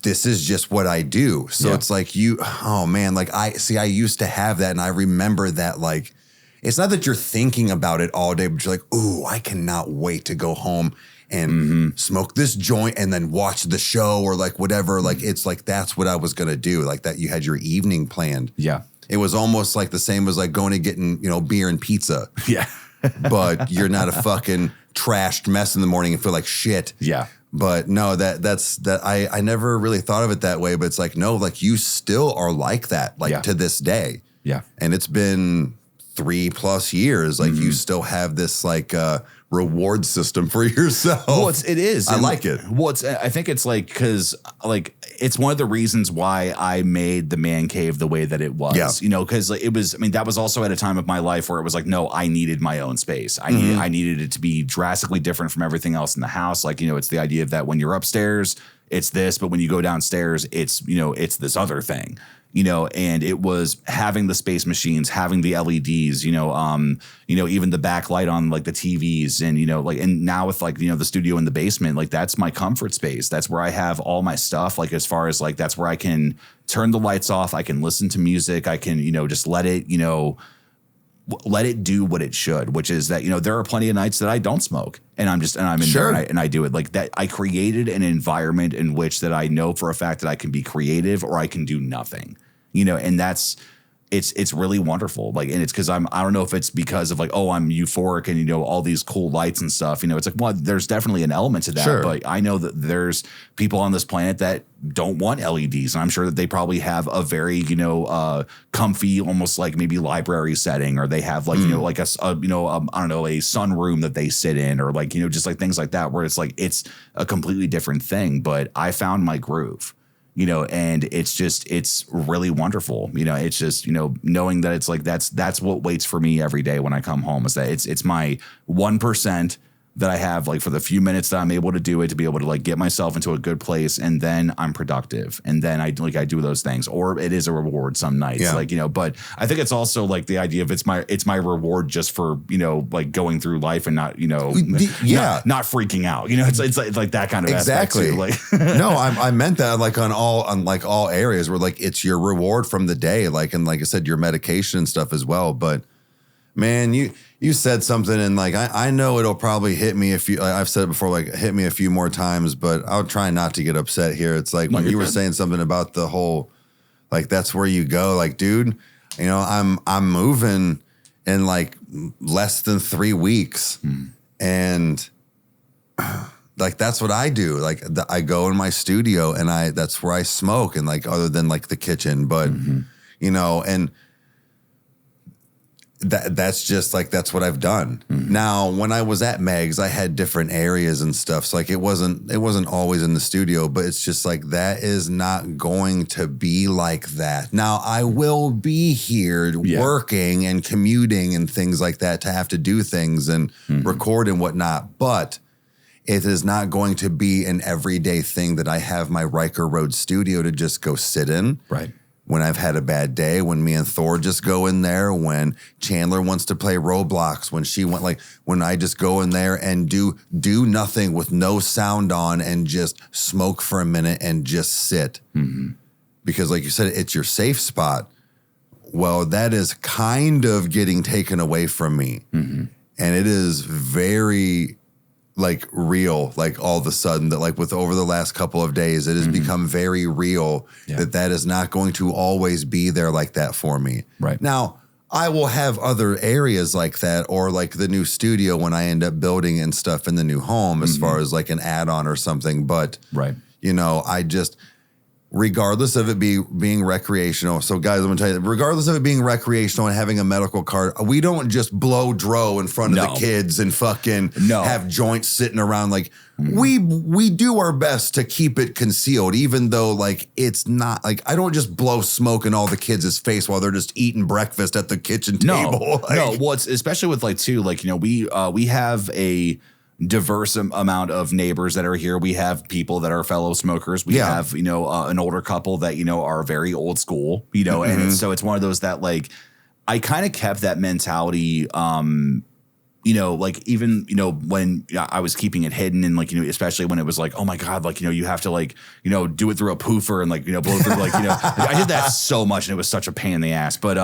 Speaker 2: This is just what I do. So it's like oh man, like I used to have that and I remember that like, it's not that you're thinking about it all day, but you're like, ooh, I cannot wait to go home and smoke this joint and then watch the show or like whatever. Like, it's like, that's what I was going to do. Like that you had your evening planned.
Speaker 3: Yeah.
Speaker 2: It was almost like the same as like going and getting, you know, beer and pizza.
Speaker 3: Yeah.
Speaker 2: But you're not a fucking trashed mess in the morning and feel like shit.
Speaker 3: Yeah.
Speaker 2: But no, that's I never really thought of it that way, but it's like, no, like you still are like that, like to this day.
Speaker 3: Yeah.
Speaker 2: And it's been 3+ years. Like you still have this like, reward system for yourself.
Speaker 3: Well, it is.
Speaker 2: I like it.
Speaker 3: Well, I think it's like, because like it's one of the reasons why I made the man cave the way that it was. Yeah. You know, because it was. I mean, that was also at a time of my life where it was like, no, I needed my own space. I needed it to be drastically different from everything else in the house. Like, you know, it's the idea of that when you're upstairs, it's this, but when you go downstairs, it's, you know, it's this other thing. You know, and it was having the space machines, having the LEDs, you know, even the backlight on like the TVs and, you know, like, and now with like, you know, the studio in the basement, like that's my comfort space. That's where I have all my stuff. Like, as far as like, that's where I can turn the lights off. I can listen to music. I can, you know, just let it, you know, let it do what it should, which is that, you know, there are plenty of nights that I don't smoke and I'm in there and I do it like that. I created an environment in which that I know for a fact that I can be creative or I can do nothing, you know, and it's really wonderful. Like, and it's because I don't know if it's because of like, oh, I'm euphoric and, you know, all these cool lights and stuff, you know, it's like, well, there's definitely an element to that, but I know that there's people on this planet that don't want LEDs. And I'm sure that they probably have a very, you know, comfy, almost like maybe library setting, or they have like, you know, like I don't know, a sunroom that they sit in, or like, you know, just like things like that, where it's like, it's a completely different thing, but I found my groove. You know, and it's really wonderful. You know, it's just, you know, knowing that it's like, that's what waits for me every day when I come home, is that it's my 1% that I have, like, for the few minutes that I'm able to do it, to be able to like get myself into a good place, and then I'm productive, and then I do those things, or it is a reward some nights, like, you know. But I think it's also like the idea of it's my reward just for, you know, like going through life and not, you know, not freaking out, you know. It's like that kind of
Speaker 2: exactly
Speaker 3: aspect too, like.
Speaker 2: No, I meant that like on all areas where like it's your reward from the day, like, and like I said, your medication and stuff as well. But man, you said something, and like I know it'll probably hit me I've said it before, like hit me a few more times, but I'll try not to get upset here. It's like when you were saying something about the whole, like, that's where you go, like, dude, you know, I'm moving in like less than 3 weeks, and like that's what I do. Like I go in my studio and that's where I smoke, and like other than like the kitchen, but you know, and that's just like, that's what I've done. Now, when I was at Meg's, I had different areas and stuff. So like, it wasn't always in the studio, but it's just like, that is not going to be like that. Now I will be here working and commuting and things like that to have to do things and record and whatnot. But it is not going to be an everyday thing that I have my Riker Road studio to just go sit in.
Speaker 3: Right.
Speaker 2: When I've had a bad day, when me and Thor just go in there, when Chandler wants to play Roblox, when she went, like, when I just go in there and do nothing with no sound on and just smoke for a minute and just sit. Because like you said, it's your safe spot. Well, that is kind of getting taken away from me. And it is very like real, like all of a sudden that like with over the last couple of days, it has become very real that is not going to always be there like that for me. Right. Now, I will have other areas like that, or like the new studio when I end up building and stuff in the new home as far as like an add-on or something. But, you know, I just, regardless of it being recreational. So guys, I'm gonna tell you, regardless of it being recreational and having a medical card, we don't just blow dro in front of the kids and fucking have joints sitting around. Like we do our best to keep it concealed, even though like it's not like, I don't just blow smoke in all the kids' face while they're just eating breakfast at the kitchen table.
Speaker 3: No, well, it's especially with like too, like, you know, we have a diverse amount of neighbors that are here. We have people that are fellow smokers. We have, you know, an older couple that, you know, are very old school, you know, and so it's one of those that like, I kind of kept that mentality, you know, like even, you know, when I was keeping it hidden and like, you know, especially when it was like, oh my God, like, you know, you have to like, you know, do it through a poofer and like, you know, blow through like, you know, like, I did that so much and it was such a pain in the ass. But,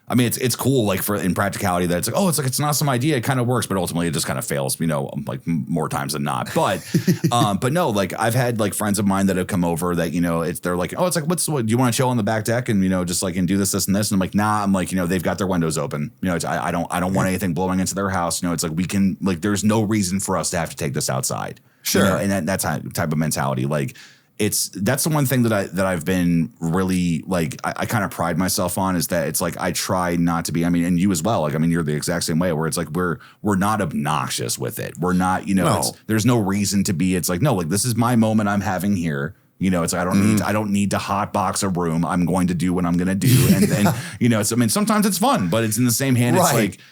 Speaker 3: I mean, it's cool, like for in practicality that it's like, oh, it's like, it's an awesome idea. It kind of works, but ultimately it just kind of fails, you know, like more times than not. But, but no, like I've had like friends of mine that have come over that, you know, they're like, oh, it's like, what do you want to chill on the back deck and, you know, just like, and do this and this. And I'm like, nah, I'm like, you know, they've got their windows open. You know, I don't want anything blowing into their house. You know, it's like, we can, like, there's no reason for us to have to take this outside.
Speaker 2: Sure.
Speaker 3: You know? And that type of mentality, like, that's the one thing that I've been really like, I kind of pride myself on is that it's like, I try not to be, I mean, and you as well. Like, I mean, you're the exact same way where it's like, we're not obnoxious with it. We're not, you know, there's no reason to be, it's like, no, like this is my moment I'm having here. You know, it's like, I don't need to hotbox a room. I'm going to do what I'm going to do. And then, you know, I mean, sometimes it's fun, but it's in the same hand.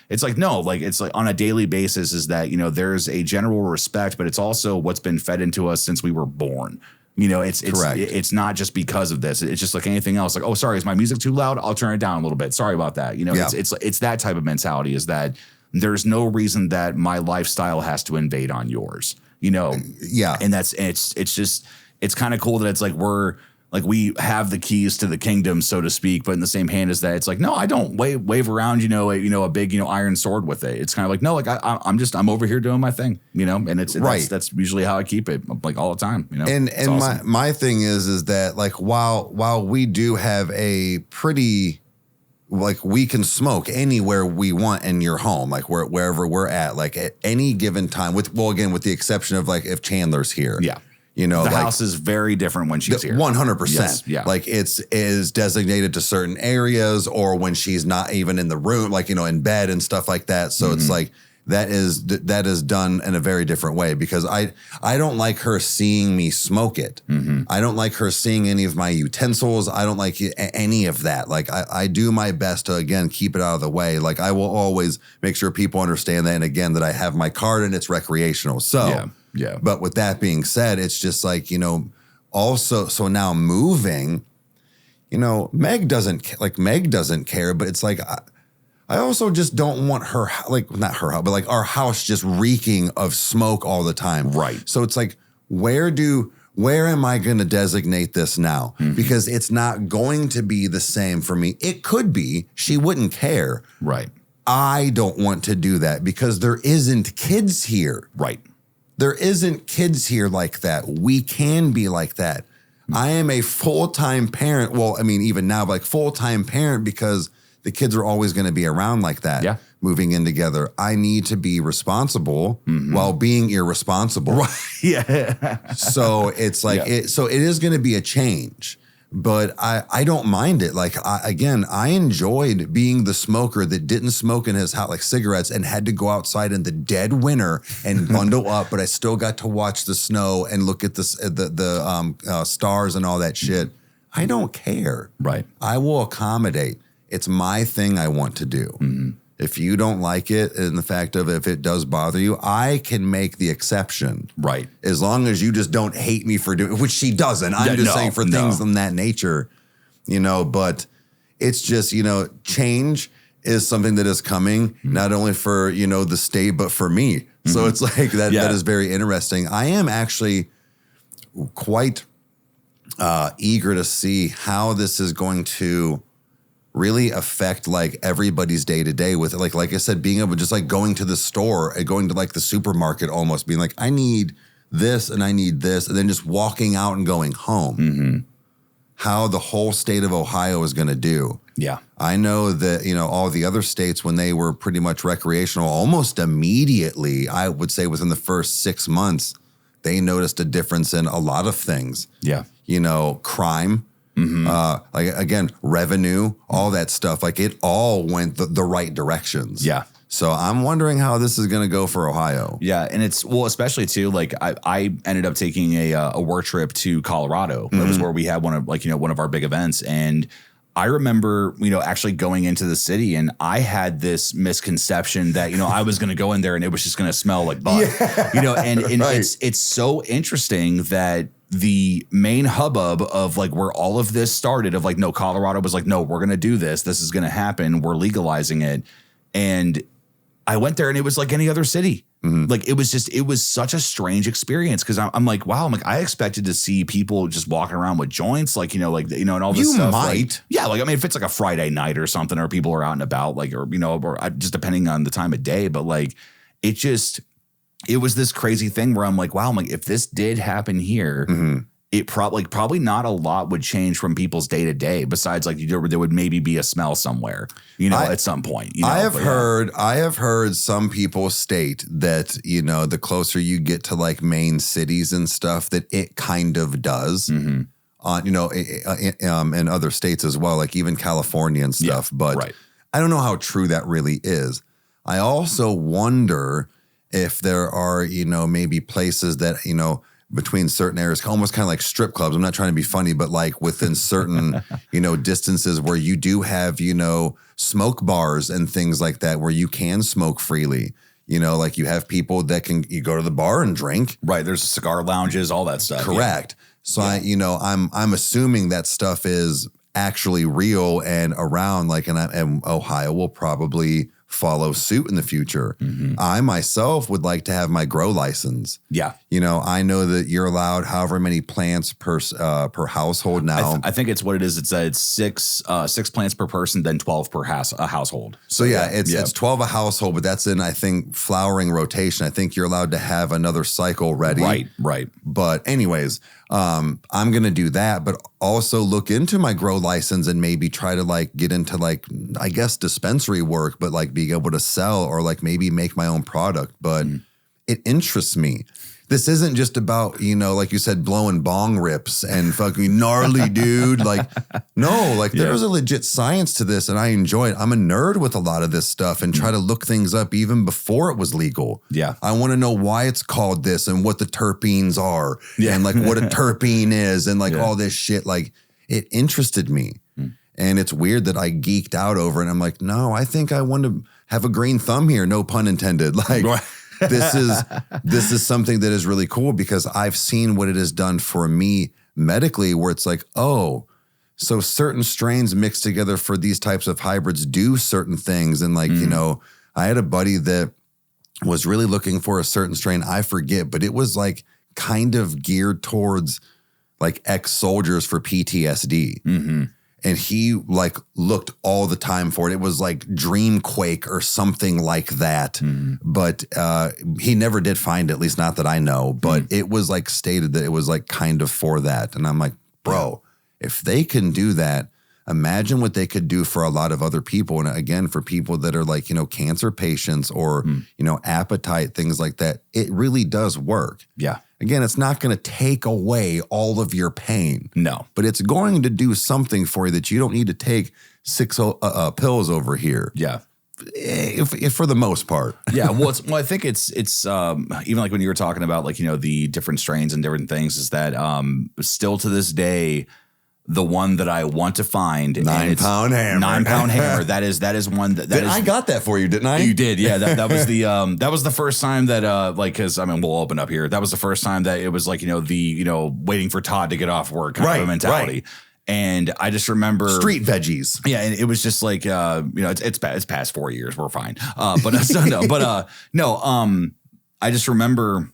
Speaker 3: It's like, no, like, it's like on a daily basis is that, you know, there's a general respect, but it's also what's been fed into us since we were born. You know, it's not just because of this. It's just like anything else. Like, oh, sorry, is my music too loud? I'll turn it down a little bit. Sorry about that. You know, it's that type of mentality is that there's no reason that my lifestyle has to invade on yours, you know?
Speaker 2: Yeah.
Speaker 3: And it's kind of cool that it's like, we have the keys to the kingdom, so to speak, but in the same hand is that it's like, no, I don't wave around, a big, iron sword with it. It's kind of like, no, like I'm over here doing my thing, and that's usually how I keep it, like all the time,
Speaker 2: And
Speaker 3: awesome.
Speaker 2: my thing is that like, while we do have a pretty, like we can smoke anywhere we want in your home, like wherever we're at, like at any given time with the exception of like if Chandler's here.
Speaker 3: Yeah.
Speaker 2: The
Speaker 3: house is very different when she's here.
Speaker 2: 100%.
Speaker 3: Yes, yeah.
Speaker 2: Like is designated to certain areas or when she's not even in the room, like, in bed and stuff like that. So it's like, that is done in a very different way because I don't like her seeing me smoke it. I don't like her seeing any of my utensils. I don't like any of that. Like I do my best to, again, keep it out of the way. Like I will always make sure people understand that. And again, that I have my card and it's recreational. So yeah. But with that being said, it's just like, also, so now moving, Meg doesn't care, but it's like, I also just don't want her, like not her house, but like our house just reeking of smoke all the time.
Speaker 3: Right.
Speaker 2: So it's like, where am I going to designate this now? Because it's not going to be the same for me. It could be, she wouldn't care.
Speaker 3: Right.
Speaker 2: I don't want to do that because there isn't kids here.
Speaker 3: Right.
Speaker 2: There isn't kids here like that. We can be like that. I am a full-time parent. Well, I mean, even now, like full-time parent because the kids are always going to be around like that. Yeah. Moving in together. I need to be responsible while being irresponsible.
Speaker 3: Right. Yeah.
Speaker 2: So it's like, so it is going to be a change. But I don't mind it. Like, I enjoyed being the smoker that didn't smoke in his house, like cigarettes, and had to go outside in the dead winter and bundle up. But I still got to watch the snow and look at the stars and all that shit. I don't care.
Speaker 3: Right.
Speaker 2: I will accommodate. It's my thing I want to do. Mm-hmm. If you don't like it, and the fact of if it does bother you, I can make the exception.
Speaker 3: Right.
Speaker 2: As long as you just don't hate me for doing, which she doesn't. I'm just saying for things of that nature, but it's just, change is something that is coming, not only for, the state, but for me. So it's like that is very interesting. I am actually quite eager to see how this is going to really affect like everybody's day to day with it. Like I said, being able to just like going to the store and going to like the supermarket, almost being like, I need this and I need this. And then just walking out and going home. Mm-hmm. How the whole state of Ohio is going to do.
Speaker 3: Yeah.
Speaker 2: I know that, all the other states, when they were pretty much recreational, almost immediately, I would say within the first 6 months, they noticed a difference in a lot of things.
Speaker 3: Yeah.
Speaker 2: Crime. Mm-hmm. Like again, revenue, all that stuff. Like it all went the right directions.
Speaker 3: Yeah.
Speaker 2: So I'm wondering how this is going to go for Ohio.
Speaker 3: Yeah, and it's especially too. Like I ended up taking a work trip to Colorado. That was where we had one of our big events, and I remember actually going into the city, and I had this misconception that I was going to go in there and it was just going to smell like bud. Yeah. And right. It's so interesting that the main hubbub of like where all of this started of like, no, Colorado was like, no, we're going to do this. This is going to happen. We're legalizing it. And I went there and it was like any other city. Mm-hmm. Like it was such a strange experience. Cause I'm like, wow, I expected to see people just walking around with joints, like, and all this stuff.
Speaker 2: You might.
Speaker 3: Like, yeah. Like, if it's like a Friday night or something, or people are out and about, like, or just depending on the time of day, but like, it was this crazy thing where I'm like, wow, if this did happen here, it probably not a lot would change from people's day to day. Besides, like there would maybe be a smell somewhere, at some point. I have
Speaker 2: heard some people state that the closer you get to like main cities and stuff, that it kind of does. In other states as well, like even California and stuff. But right. I don't know how true that really is. I also wonder if there are, maybe places that, between certain areas, almost kind of like strip clubs. I'm not trying to be funny, but like within certain, distances where you do have, smoke bars and things like that, where you can smoke freely. Like you have people that you go to the bar and drink.
Speaker 3: Right. There's cigar lounges, all that stuff.
Speaker 2: Correct. Yeah. So I'm assuming that stuff is actually real and around, like, and Ohio will probably follow suit in the future. Mm-hmm. I myself would like to have my grow license. Yeah. I know that you're allowed however many plants per household now.
Speaker 3: I think it's what it is. It's 6 plants per person, then 12 per household.
Speaker 2: So it's 12 a household, but that's in, I think, flowering rotation. I think you're allowed to have another cycle ready.
Speaker 3: Right.
Speaker 2: But anyways, I'm going to do that, but also look into my grow license and maybe try to like get into like, I guess, dispensary work, but like being able to sell or like maybe make my own product. But it interests me. This isn't just about, like you said, blowing bong rips and fucking gnarly dude. Like, no, like there's a legit science to this and I enjoy it. I'm a nerd with a lot of this stuff and try to look things up even before it was legal. Yeah. I want to know why it's called this and what the terpenes are and like what a terpene is and like all this shit. Like it interested me. And it's weird that I geeked out over it. And I'm like, no, I think I want to have a green thumb here. No pun intended. Like, this is something that is really cool because I've seen what it has done for me medically, where it's like, oh, so certain strains mixed together for these types of hybrids do certain things. And like, I had a buddy that was really looking for a certain strain. I forget, but it was like kind of geared towards like ex-soldiers for PTSD. Mm-hmm. And he like looked all the time for it. It was like Dreamquake or something like that. Mm. But he never did find it, at least not that I know. But it was like stated that it was like kind of for that. And I'm like, bro, if they can do that, imagine what they could do for a lot of other people. And again, for people that are like, cancer patients or, appetite, things like that, it really does work. Yeah. again, it's not going to take away all of your pain.
Speaker 3: No.
Speaker 2: But it's going to do something for you that you don't need to take 6 pills over here.
Speaker 3: Yeah.
Speaker 2: If for the most part.
Speaker 3: Yeah. Well, I think it's even like when you were talking about like, the different strains and different things is that still to this day, the one that I want to find
Speaker 2: 9-pound hammer.
Speaker 3: 9-pound hammer. That is one that is.
Speaker 2: I got that for you, didn't I?
Speaker 3: You did. Yeah. That was that was the first time that cause we'll open up here. That was the first time that it was like, waiting for Todd to get off work kind of a mentality. Right. And I just remember
Speaker 2: street veggies.
Speaker 3: Yeah, and it was just like it's past 4 years. We're fine. I just remember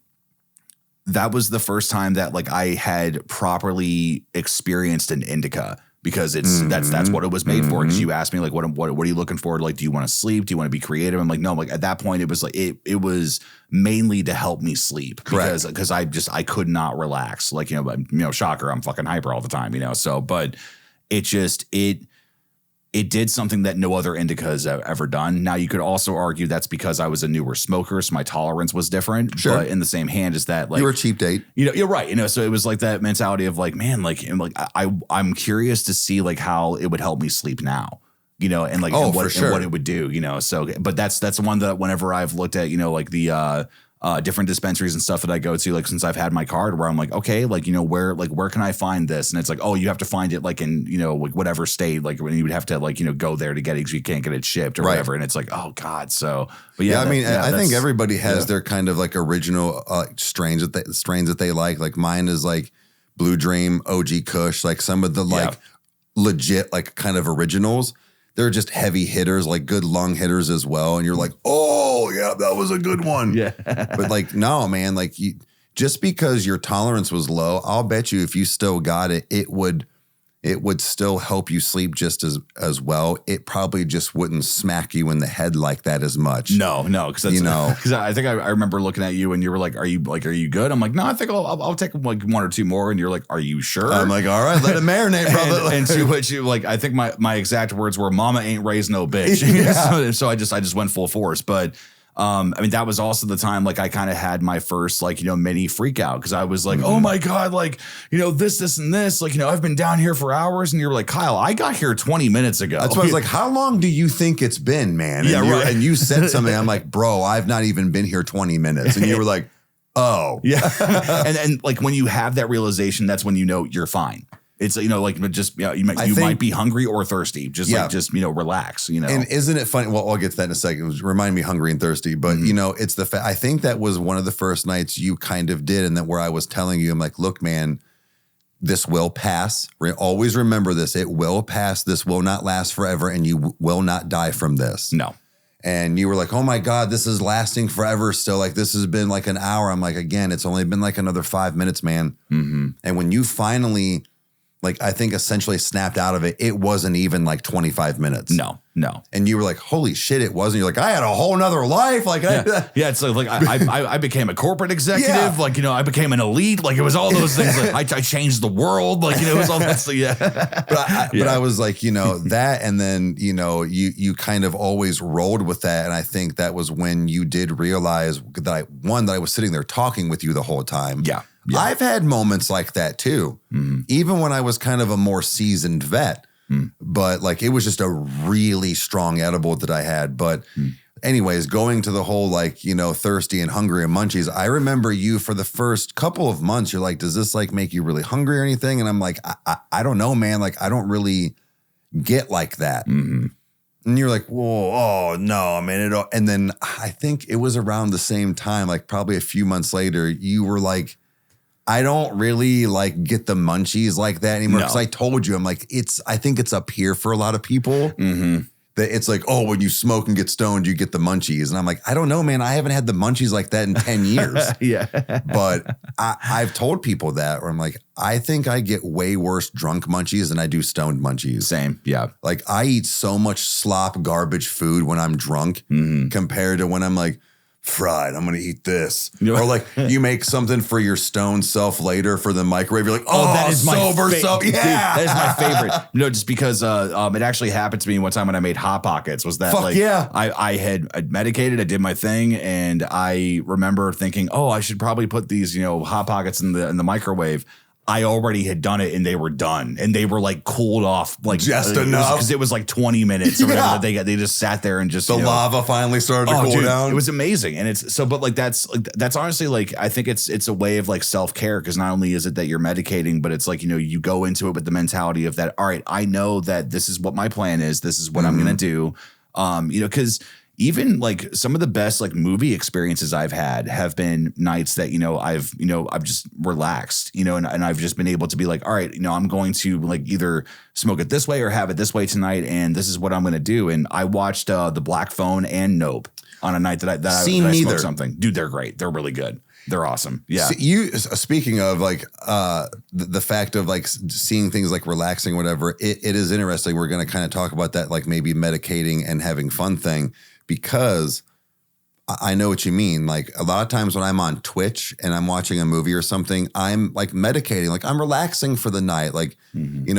Speaker 3: that was the first time that like I had properly experienced an indica because that's what it was made for. Because you asked me like what are you looking for? Like, do you want to sleep? Do you want to be creative? I'm like, no. Like at that point, it was like it was mainly to help me sleep.
Speaker 2: Correct.
Speaker 3: Because I could not relax. Like shocker, I'm fucking hyper all the time. So but it did something that no other indica has ever done. Now you could also argue that's because I was a newer smoker, so my tolerance was different. Sure. But in the same hand, is that like
Speaker 2: you were a cheap date?
Speaker 3: You're right. So it was like that mentality of like, man, I'm curious to see like how it would help me sleep now. And like and what it would do. So but that's the one that whenever I've looked at like the different dispensaries and stuff that I go to, like since I've had my card, where I'm like, okay, like where can I find this? And it's like, oh, you have to find it like in like whatever state, like when you would have to like go there to get it because you can't get it shipped or whatever. And it's like, oh god. So but yeah,
Speaker 2: I think everybody has their kind of like original strains that they like. Like mine is like Blue Dream, OG Kush, like some of the like legit like kind of originals. They're just heavy hitters, like good lung hitters as well. And you're like, oh, yeah, that was a good one. Yeah. But like, no, man, like just because your tolerance was low, I'll bet you if you still got it, it would still help you sleep just as well. It probably just wouldn't smack you in the head like that as much.
Speaker 3: No, because because I think I remember looking at you and you were like, are you good? I'm like, no, I think I'll take like 1 or 2 more. And you're like, are you sure? I'm
Speaker 2: like, all right, let it marinate, brother.
Speaker 3: and to which you like, I think my exact words were, "Mama ain't raised no bitch." So I just went full force, but. That was also the time like I kind of had my first like, mini freak out because I was like, oh my God, like, this and this, like, I've been down here for hours. And you're like, Kyle, I got here 20 minutes ago.
Speaker 2: That's why I was like, how long do you think it's been, man? And
Speaker 3: right.
Speaker 2: And you said something. I'm like, bro, I've not even been here 20 minutes. And you were like, oh.
Speaker 3: Yeah. and like when you have that realization, that's when you're fine. It's like just you might be hungry or thirsty. Just relax.
Speaker 2: And isn't it funny? Well, I'll get to that in a second. It was remind me hungry and thirsty, but it's the fact. I think that was one of the first nights you kind of did, and that where I was telling you, I'm like, look, man, this will pass. Always remember this. It will pass. This will not last forever, and you will not die from this.
Speaker 3: No.
Speaker 2: And you were like, oh my God, this is lasting forever still. Like this has been like an hour. I'm like, again, it's only been like another 5 minutes, man. Mm-hmm. And when you finally. Like, I think essentially snapped out of it. It wasn't even like 25 minutes.
Speaker 3: No.
Speaker 2: And you were like, holy shit, it wasn't. You're like, I had a whole nother life. Like,
Speaker 3: it's like I became a corporate executive. Yeah. Like, I became an elite. Like, it was all those things. Like, I changed the world. Like, it was all that stuff. Yeah.
Speaker 2: But I was like, that. And then, you kind of always rolled with that. And I think that was when you did realize that I was sitting there talking with you the whole time.
Speaker 3: Yeah.
Speaker 2: I've had moments like that too, even when I was kind of a more seasoned vet, but like it was just a really strong edible that I had. But anyways, going to the whole like, thirsty and hungry and munchies, I remember you for the first couple of months, you're like, does this like make you really hungry or anything? And I'm like, I don't know, man. Like, I don't really get like that. Mm-hmm. And you're like, whoa, oh no, man. And then I think it was around the same time, like probably a few months later, you were like, I don't really like get the munchies like that anymore. Because I told you, I'm like, I think it's up here for a lot of people. Mm-hmm. That it's like, oh, when you smoke and get stoned, you get the munchies. And I'm like, I don't know, man. I haven't had the munchies like that in 10 years.
Speaker 3: Yeah.
Speaker 2: But I've told people that where I'm like, I think I get way worse drunk munchies than I do stoned munchies.
Speaker 3: Same. Yeah.
Speaker 2: Like I eat so much slop garbage food when I'm drunk compared to when I'm like, fried. I'm going to eat this. Or like you make something for your stone self later for the microwave. You're like, that is sober self. Yeah. Dude,
Speaker 3: that is my favorite. Just because it actually happened to me one time when I made Hot Pockets was that I had medicated, I did my thing. And I remember thinking, I should probably put these, Hot Pockets in the microwave. I already had done it and they were done and they were like cooled off like
Speaker 2: just enough
Speaker 3: because it was like 20 minutes or whatever that they just sat there and just
Speaker 2: the lava finally started to cool down.
Speaker 3: It was amazing. And it's so, but like that's honestly like I think it's a way of like self-care because not only is it that you're medicating, but it's like, you go into it with the mentality of that, all right, I know that this is what my plan is. This is what I'm going to do. Because even like some of the best like movie experiences I've had have been nights that, I've just relaxed, and I've just been able to be like, all right, I'm going to like either smoke it this way or have it this way tonight. And this is what I'm going to do. And I watched The Black Phone and Nope on a night that I smoked something. Dude, they're great. They're really good. They're awesome. Yeah.
Speaker 2: So speaking of like the fact of like seeing things like relaxing, whatever, it is interesting. We're going to kind of talk about that, like maybe medicating and having fun thing. Because I know what you mean. Like a lot of times when I'm on Twitch and I'm watching a movie or something, I'm like medicating, like I'm relaxing for the night. Like,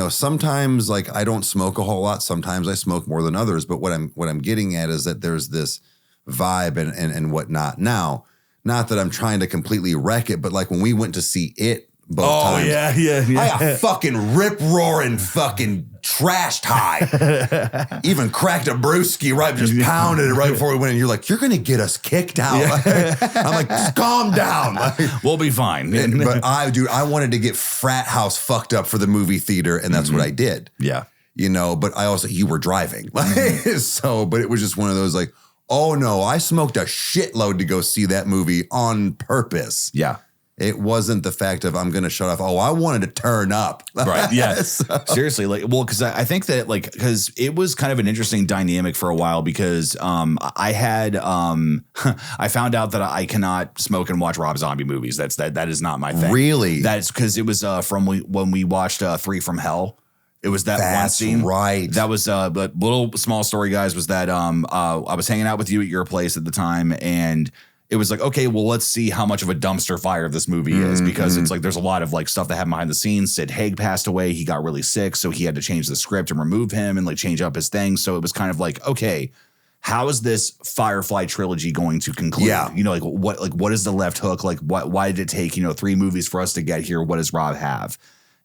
Speaker 2: sometimes like I don't smoke a whole lot. Sometimes I smoke more than others. But what I'm getting at is that there's this vibe and whatnot. Now, not that I'm trying to completely wreck it, but like when we went to see it both times.
Speaker 3: Yeah.
Speaker 2: I got fucking rip-roaring fucking trashed high. Even cracked a brewski just pounded it right before we went in. You're like, you're going to get us kicked out. I'm like, just calm down. Like,
Speaker 3: we'll be fine.
Speaker 2: But I wanted to get frat house fucked up for the movie theater, and that's what I did.
Speaker 3: Yeah.
Speaker 2: But I also, you were driving. But it was just one of those like, oh no, I smoked a shitload to go see that movie on purpose.
Speaker 3: Yeah.
Speaker 2: It wasn't the fact of I'm going to shut off. Oh, I wanted to turn up.
Speaker 3: Right. Yeah. Seriously. Because I think that because it was kind of an interesting dynamic for a while because I had I found out that I cannot smoke and watch Rob Zombie movies. That is not my thing.
Speaker 2: Really?
Speaker 3: That's because it was when we watched 3 from Hell. It was that one scene.
Speaker 2: Right.
Speaker 3: That was but little small story, guys, was that I was hanging out with you at your place at the time and it was like, okay, well, let's see how much of a dumpster fire this movie is because it's like there's a lot of like stuff that happened behind the scenes. Sid Haig passed away. He got really sick. So he had to change the script and remove him and like change up his thing. So it was kind of like, okay, how is this Firefly trilogy going to conclude?
Speaker 2: Yeah.
Speaker 3: What is the left hook? Like why did it take, 3 movies for us to get here? What does Rob have?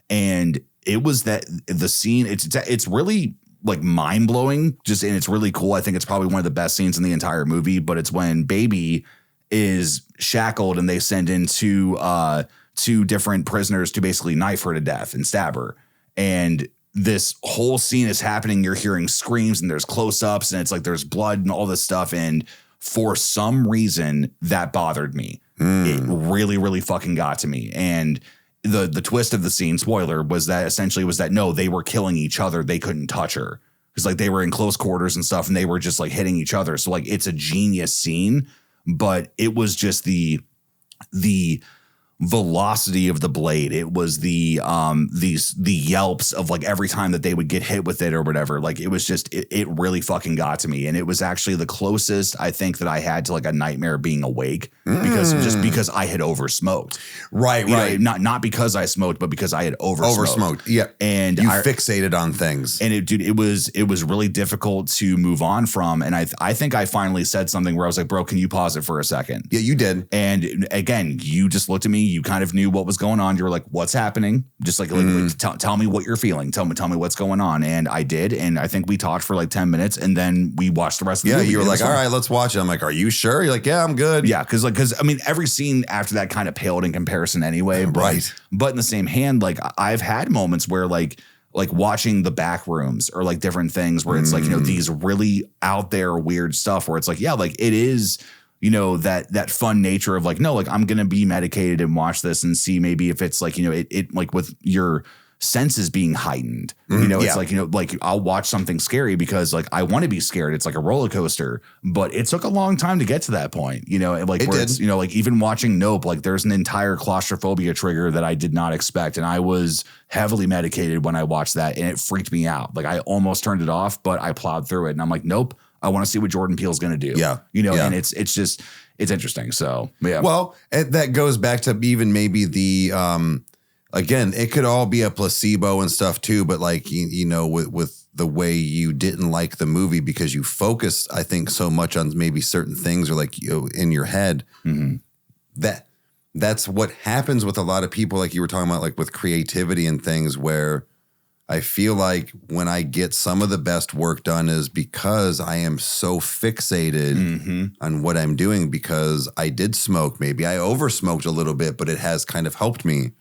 Speaker 3: And it was that the scene, it's really like mind blowing and it's really cool. I think it's probably one of the best scenes in the entire movie, but it's when Baby is shackled and they send in two different prisoners to basically knife her to death and stab her. And this whole scene is happening. You're hearing screams and there's close-ups and it's like there's blood and all this stuff. And for some reason that bothered me. It really, really fucking got to me. And the twist of the scene, spoiler, was that no, they were killing each other. They couldn't touch her because like they were in close quarters and stuff and they were just like hitting each other. So like it's a genius scene. But it was just the velocity of the blade. It was the yelps of like every time that they would get hit with it or whatever. Like it was just it really fucking got to me. And it was actually the closest I think that I had to like a nightmare being awake because I had oversmoked.
Speaker 2: Right.
Speaker 3: Not because I smoked, but because I had oversmoked.
Speaker 2: Yeah.
Speaker 3: And
Speaker 2: you fixated on things.
Speaker 3: And it was really difficult to move on from. And I think I finally said something where I was like, bro, can you pause it for a second?
Speaker 2: Yeah, you did.
Speaker 3: And again, you just looked at me. You kind of knew what was going on. You were like, what's happening? Just like tell me what you're feeling. Tell me what's going on. And I did. And I think we talked for like 10 minutes and then we watched the rest of the movie.
Speaker 2: Yeah, you were like, all right, let's watch it. I'm like, are you sure? You're like, yeah, I'm good.
Speaker 3: Yeah, because I mean, every scene after that kind of paled in comparison anyway.
Speaker 2: Right.
Speaker 3: But in the same hand, like I've had moments where like watching the back rooms or like different things where it's like, these really out there weird stuff where it's like, yeah, like it is, that fun nature of like, no, like I'm going to be medicated and watch this and see maybe if it's like, it like with your senses being heightened, it's like, like I'll watch something scary because like I want to be scared. It's like a roller coaster, but it took a long time to get to that point, and like, it's, like even watching Nope, like there's an entire claustrophobia trigger that I did not expect. And I was heavily medicated when I watched that and it freaked me out. Like I almost turned it off, but I plowed through it and I'm like, nope, I want to see what Jordan Peele's going to do.
Speaker 2: Yeah.
Speaker 3: And it's interesting. So, yeah.
Speaker 2: Well, that goes back to even maybe the, again, it could all be a placebo and stuff too, but like, with the way you didn't like the movie because you focused, I think, so much on maybe certain things or like, in your head, that's what happens with a lot of people. Like you were talking about, like with creativity and things, where I feel like when I get some of the best work done is because I am so fixated on what I'm doing, because I did smoke. Maybe I over smoked a little bit, but it has kind of helped me.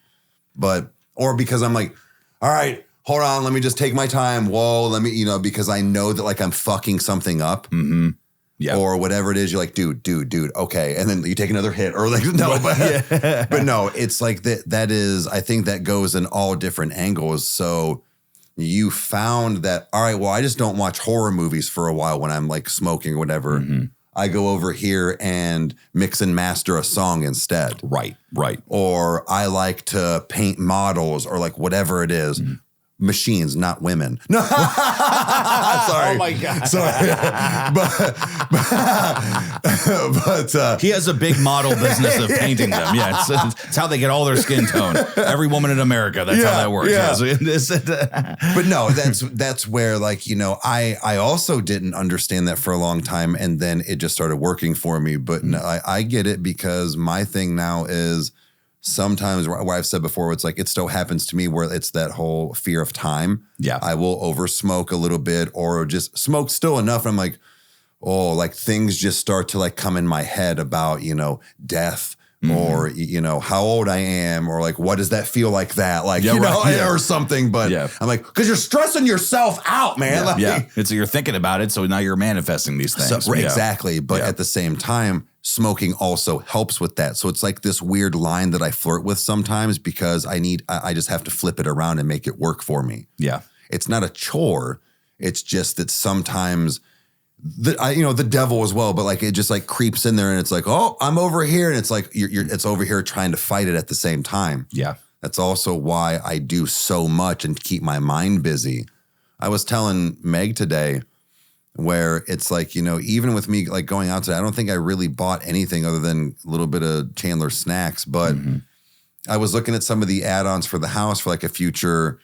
Speaker 2: Or because I'm like, all right, hold on, let me just take my time. Whoa, let me, because I know that like I'm fucking something up. Yeah. Or whatever it is, you're like, dude, okay. And then you take another hit or like, no, but no, it's like that is, I think that goes in all different angles. So you found that, all right, well, I just don't watch horror movies for a while when I'm like smoking or whatever. I go over here and mix and master a song instead. Right. Or I like to paint models or like whatever it is. Machines, not women. No, sorry.
Speaker 3: Oh my God.
Speaker 2: Sorry. but
Speaker 3: he has a big model business of painting them. Yeah, it's how they get all their skin tone. Every woman in America, that's how that works.
Speaker 2: Yeah. But no, that's where like, I also didn't understand that for a long time, and then it just started working for me. But no, I get it, because my thing now is, sometimes where I've said before, it's like, it still happens to me where it's that whole fear of time. Yeah. I will over smoke a little bit or just smoke still enough. And I'm like, oh, like things just start to like come in my head about, death or, how old I am, or like, what does that feel like that? Like, or something. But I'm like, because you're stressing yourself out, man.
Speaker 3: It's you're thinking about it. So now you're manifesting these things.
Speaker 2: So, exactly. But at the same time, smoking also helps with that. So it's like this weird line that I flirt with sometimes, because I just have to flip it around and make it work for me. Yeah. It's not a chore. It's just that sometimes the devil as well, but like it just like creeps in there and it's like, oh, I'm over here. And it's like, it's over here trying to fight it at the same time. Yeah. That's also why I do so much and keep my mind busy. I was telling Meg today, where it's like, even with me like going out today, I don't think I really bought anything other than a little bit of Chandler snacks, but I was looking at some of the add-ons for the house for like a future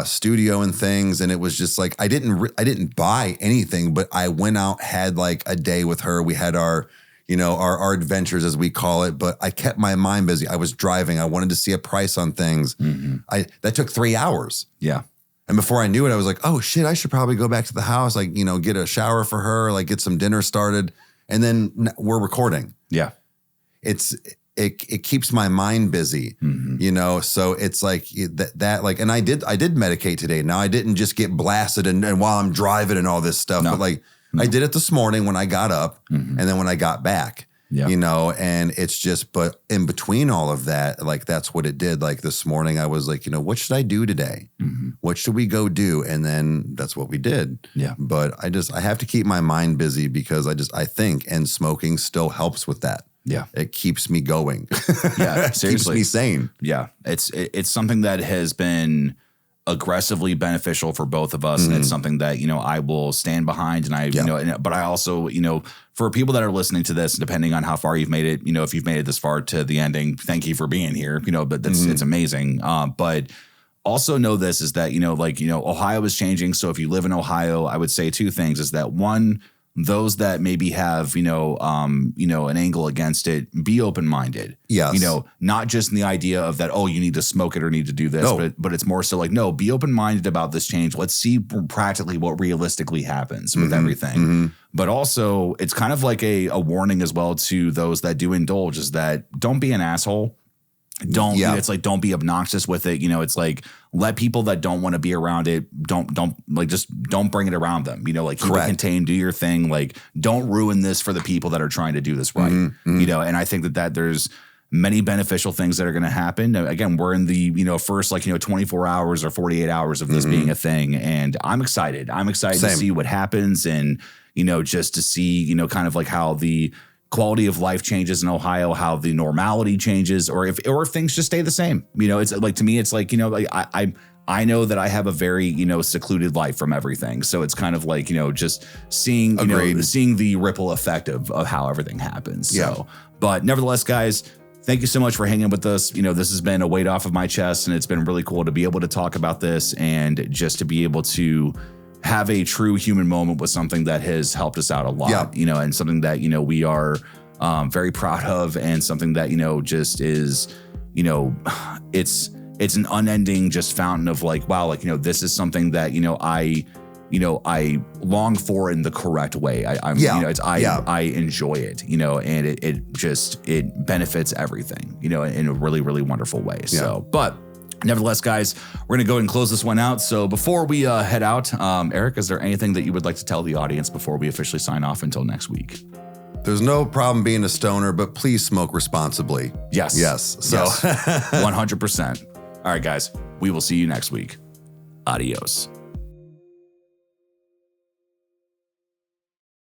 Speaker 2: studio and things. And it was just like, I didn't buy anything, but I went out, had like a day with her. We had our adventures, as we call it, but I kept my mind busy. I was driving. I wanted to see a price on things. That took 3 hours. Yeah. And before I knew it, I was like, oh shit, I should probably go back to the house, like, get a shower for her, like get some dinner started. And then we're recording. Yeah. It keeps my mind busy, so it's like that like, and I did medicate today. Now I didn't just get blasted and while I'm driving and all this stuff, but like I did it this morning when I got up and then when I got back. Yeah. And it's just, but in between all of that, like, that's what it did. Like this morning, I was like, what should I do today? What should we go do? And then that's what we did. Yeah. But I have to keep my mind busy, because I think, and smoking still helps with that. Yeah. It keeps me going. Yeah. Seriously. Keeps me sane.
Speaker 3: Yeah. It's something that has been aggressively beneficial for both of us. And it's something that, I will stand behind, and but I also, for people that are listening to this, depending on how far you've made it, if you've made it this far to the ending, thank you for being here, but that's, it's amazing. But also know this is that, Ohio is changing. So if you live in Ohio, I would say two things is that, one, those that maybe have, an angle against it, be open-minded. Yes. Not just in the idea of that, oh, you need to smoke it or need to do this, but it's more so like, no, be open-minded about this change. Let's see practically what realistically happens with everything. But also it's kind of like a warning as well to those that do indulge, is that don't be an asshole. It's like, don't be obnoxious with it. It's like, let people that don't want to be around it, don't bring it around them. Like, keep it contained, do your thing. Like, don't ruin this for the people that are trying to do this right. And I think that there's many beneficial things that are going to happen. Again, we're in the, first 24 hours or 48 hours of this being a thing. And I'm excited. To see what happens, and, just to see, kind of like how the quality of life changes in Ohio, how the normality changes, or if things just stay the same. It's like, to me, it's like, I know that I have a very, secluded life from everything. So it's kind of like, just seeing, seeing the ripple effect of how everything happens.
Speaker 2: Yeah.
Speaker 3: So, but nevertheless, guys, thank you so much for hanging with us. This has been a weight off of my chest, and it's been really cool to be able to talk about this and just to be able to have a true human moment with something that has helped us out a lot, and something that, we are very proud of, and something that, just is, it's an unending just fountain of like, wow, like, this is something that, I long for in the correct way. I enjoy it, and it benefits everything, in a really, really wonderful way. Yeah. So, but nevertheless, guys, we're going to go ahead and close this one out. So before we head out, Eric, is there anything that you would like to tell the audience before we officially sign off until next week?
Speaker 2: There's no problem being a stoner, but please smoke responsibly.
Speaker 3: Yes.
Speaker 2: So
Speaker 3: 100%. All right, guys, we will see you next week. Adios.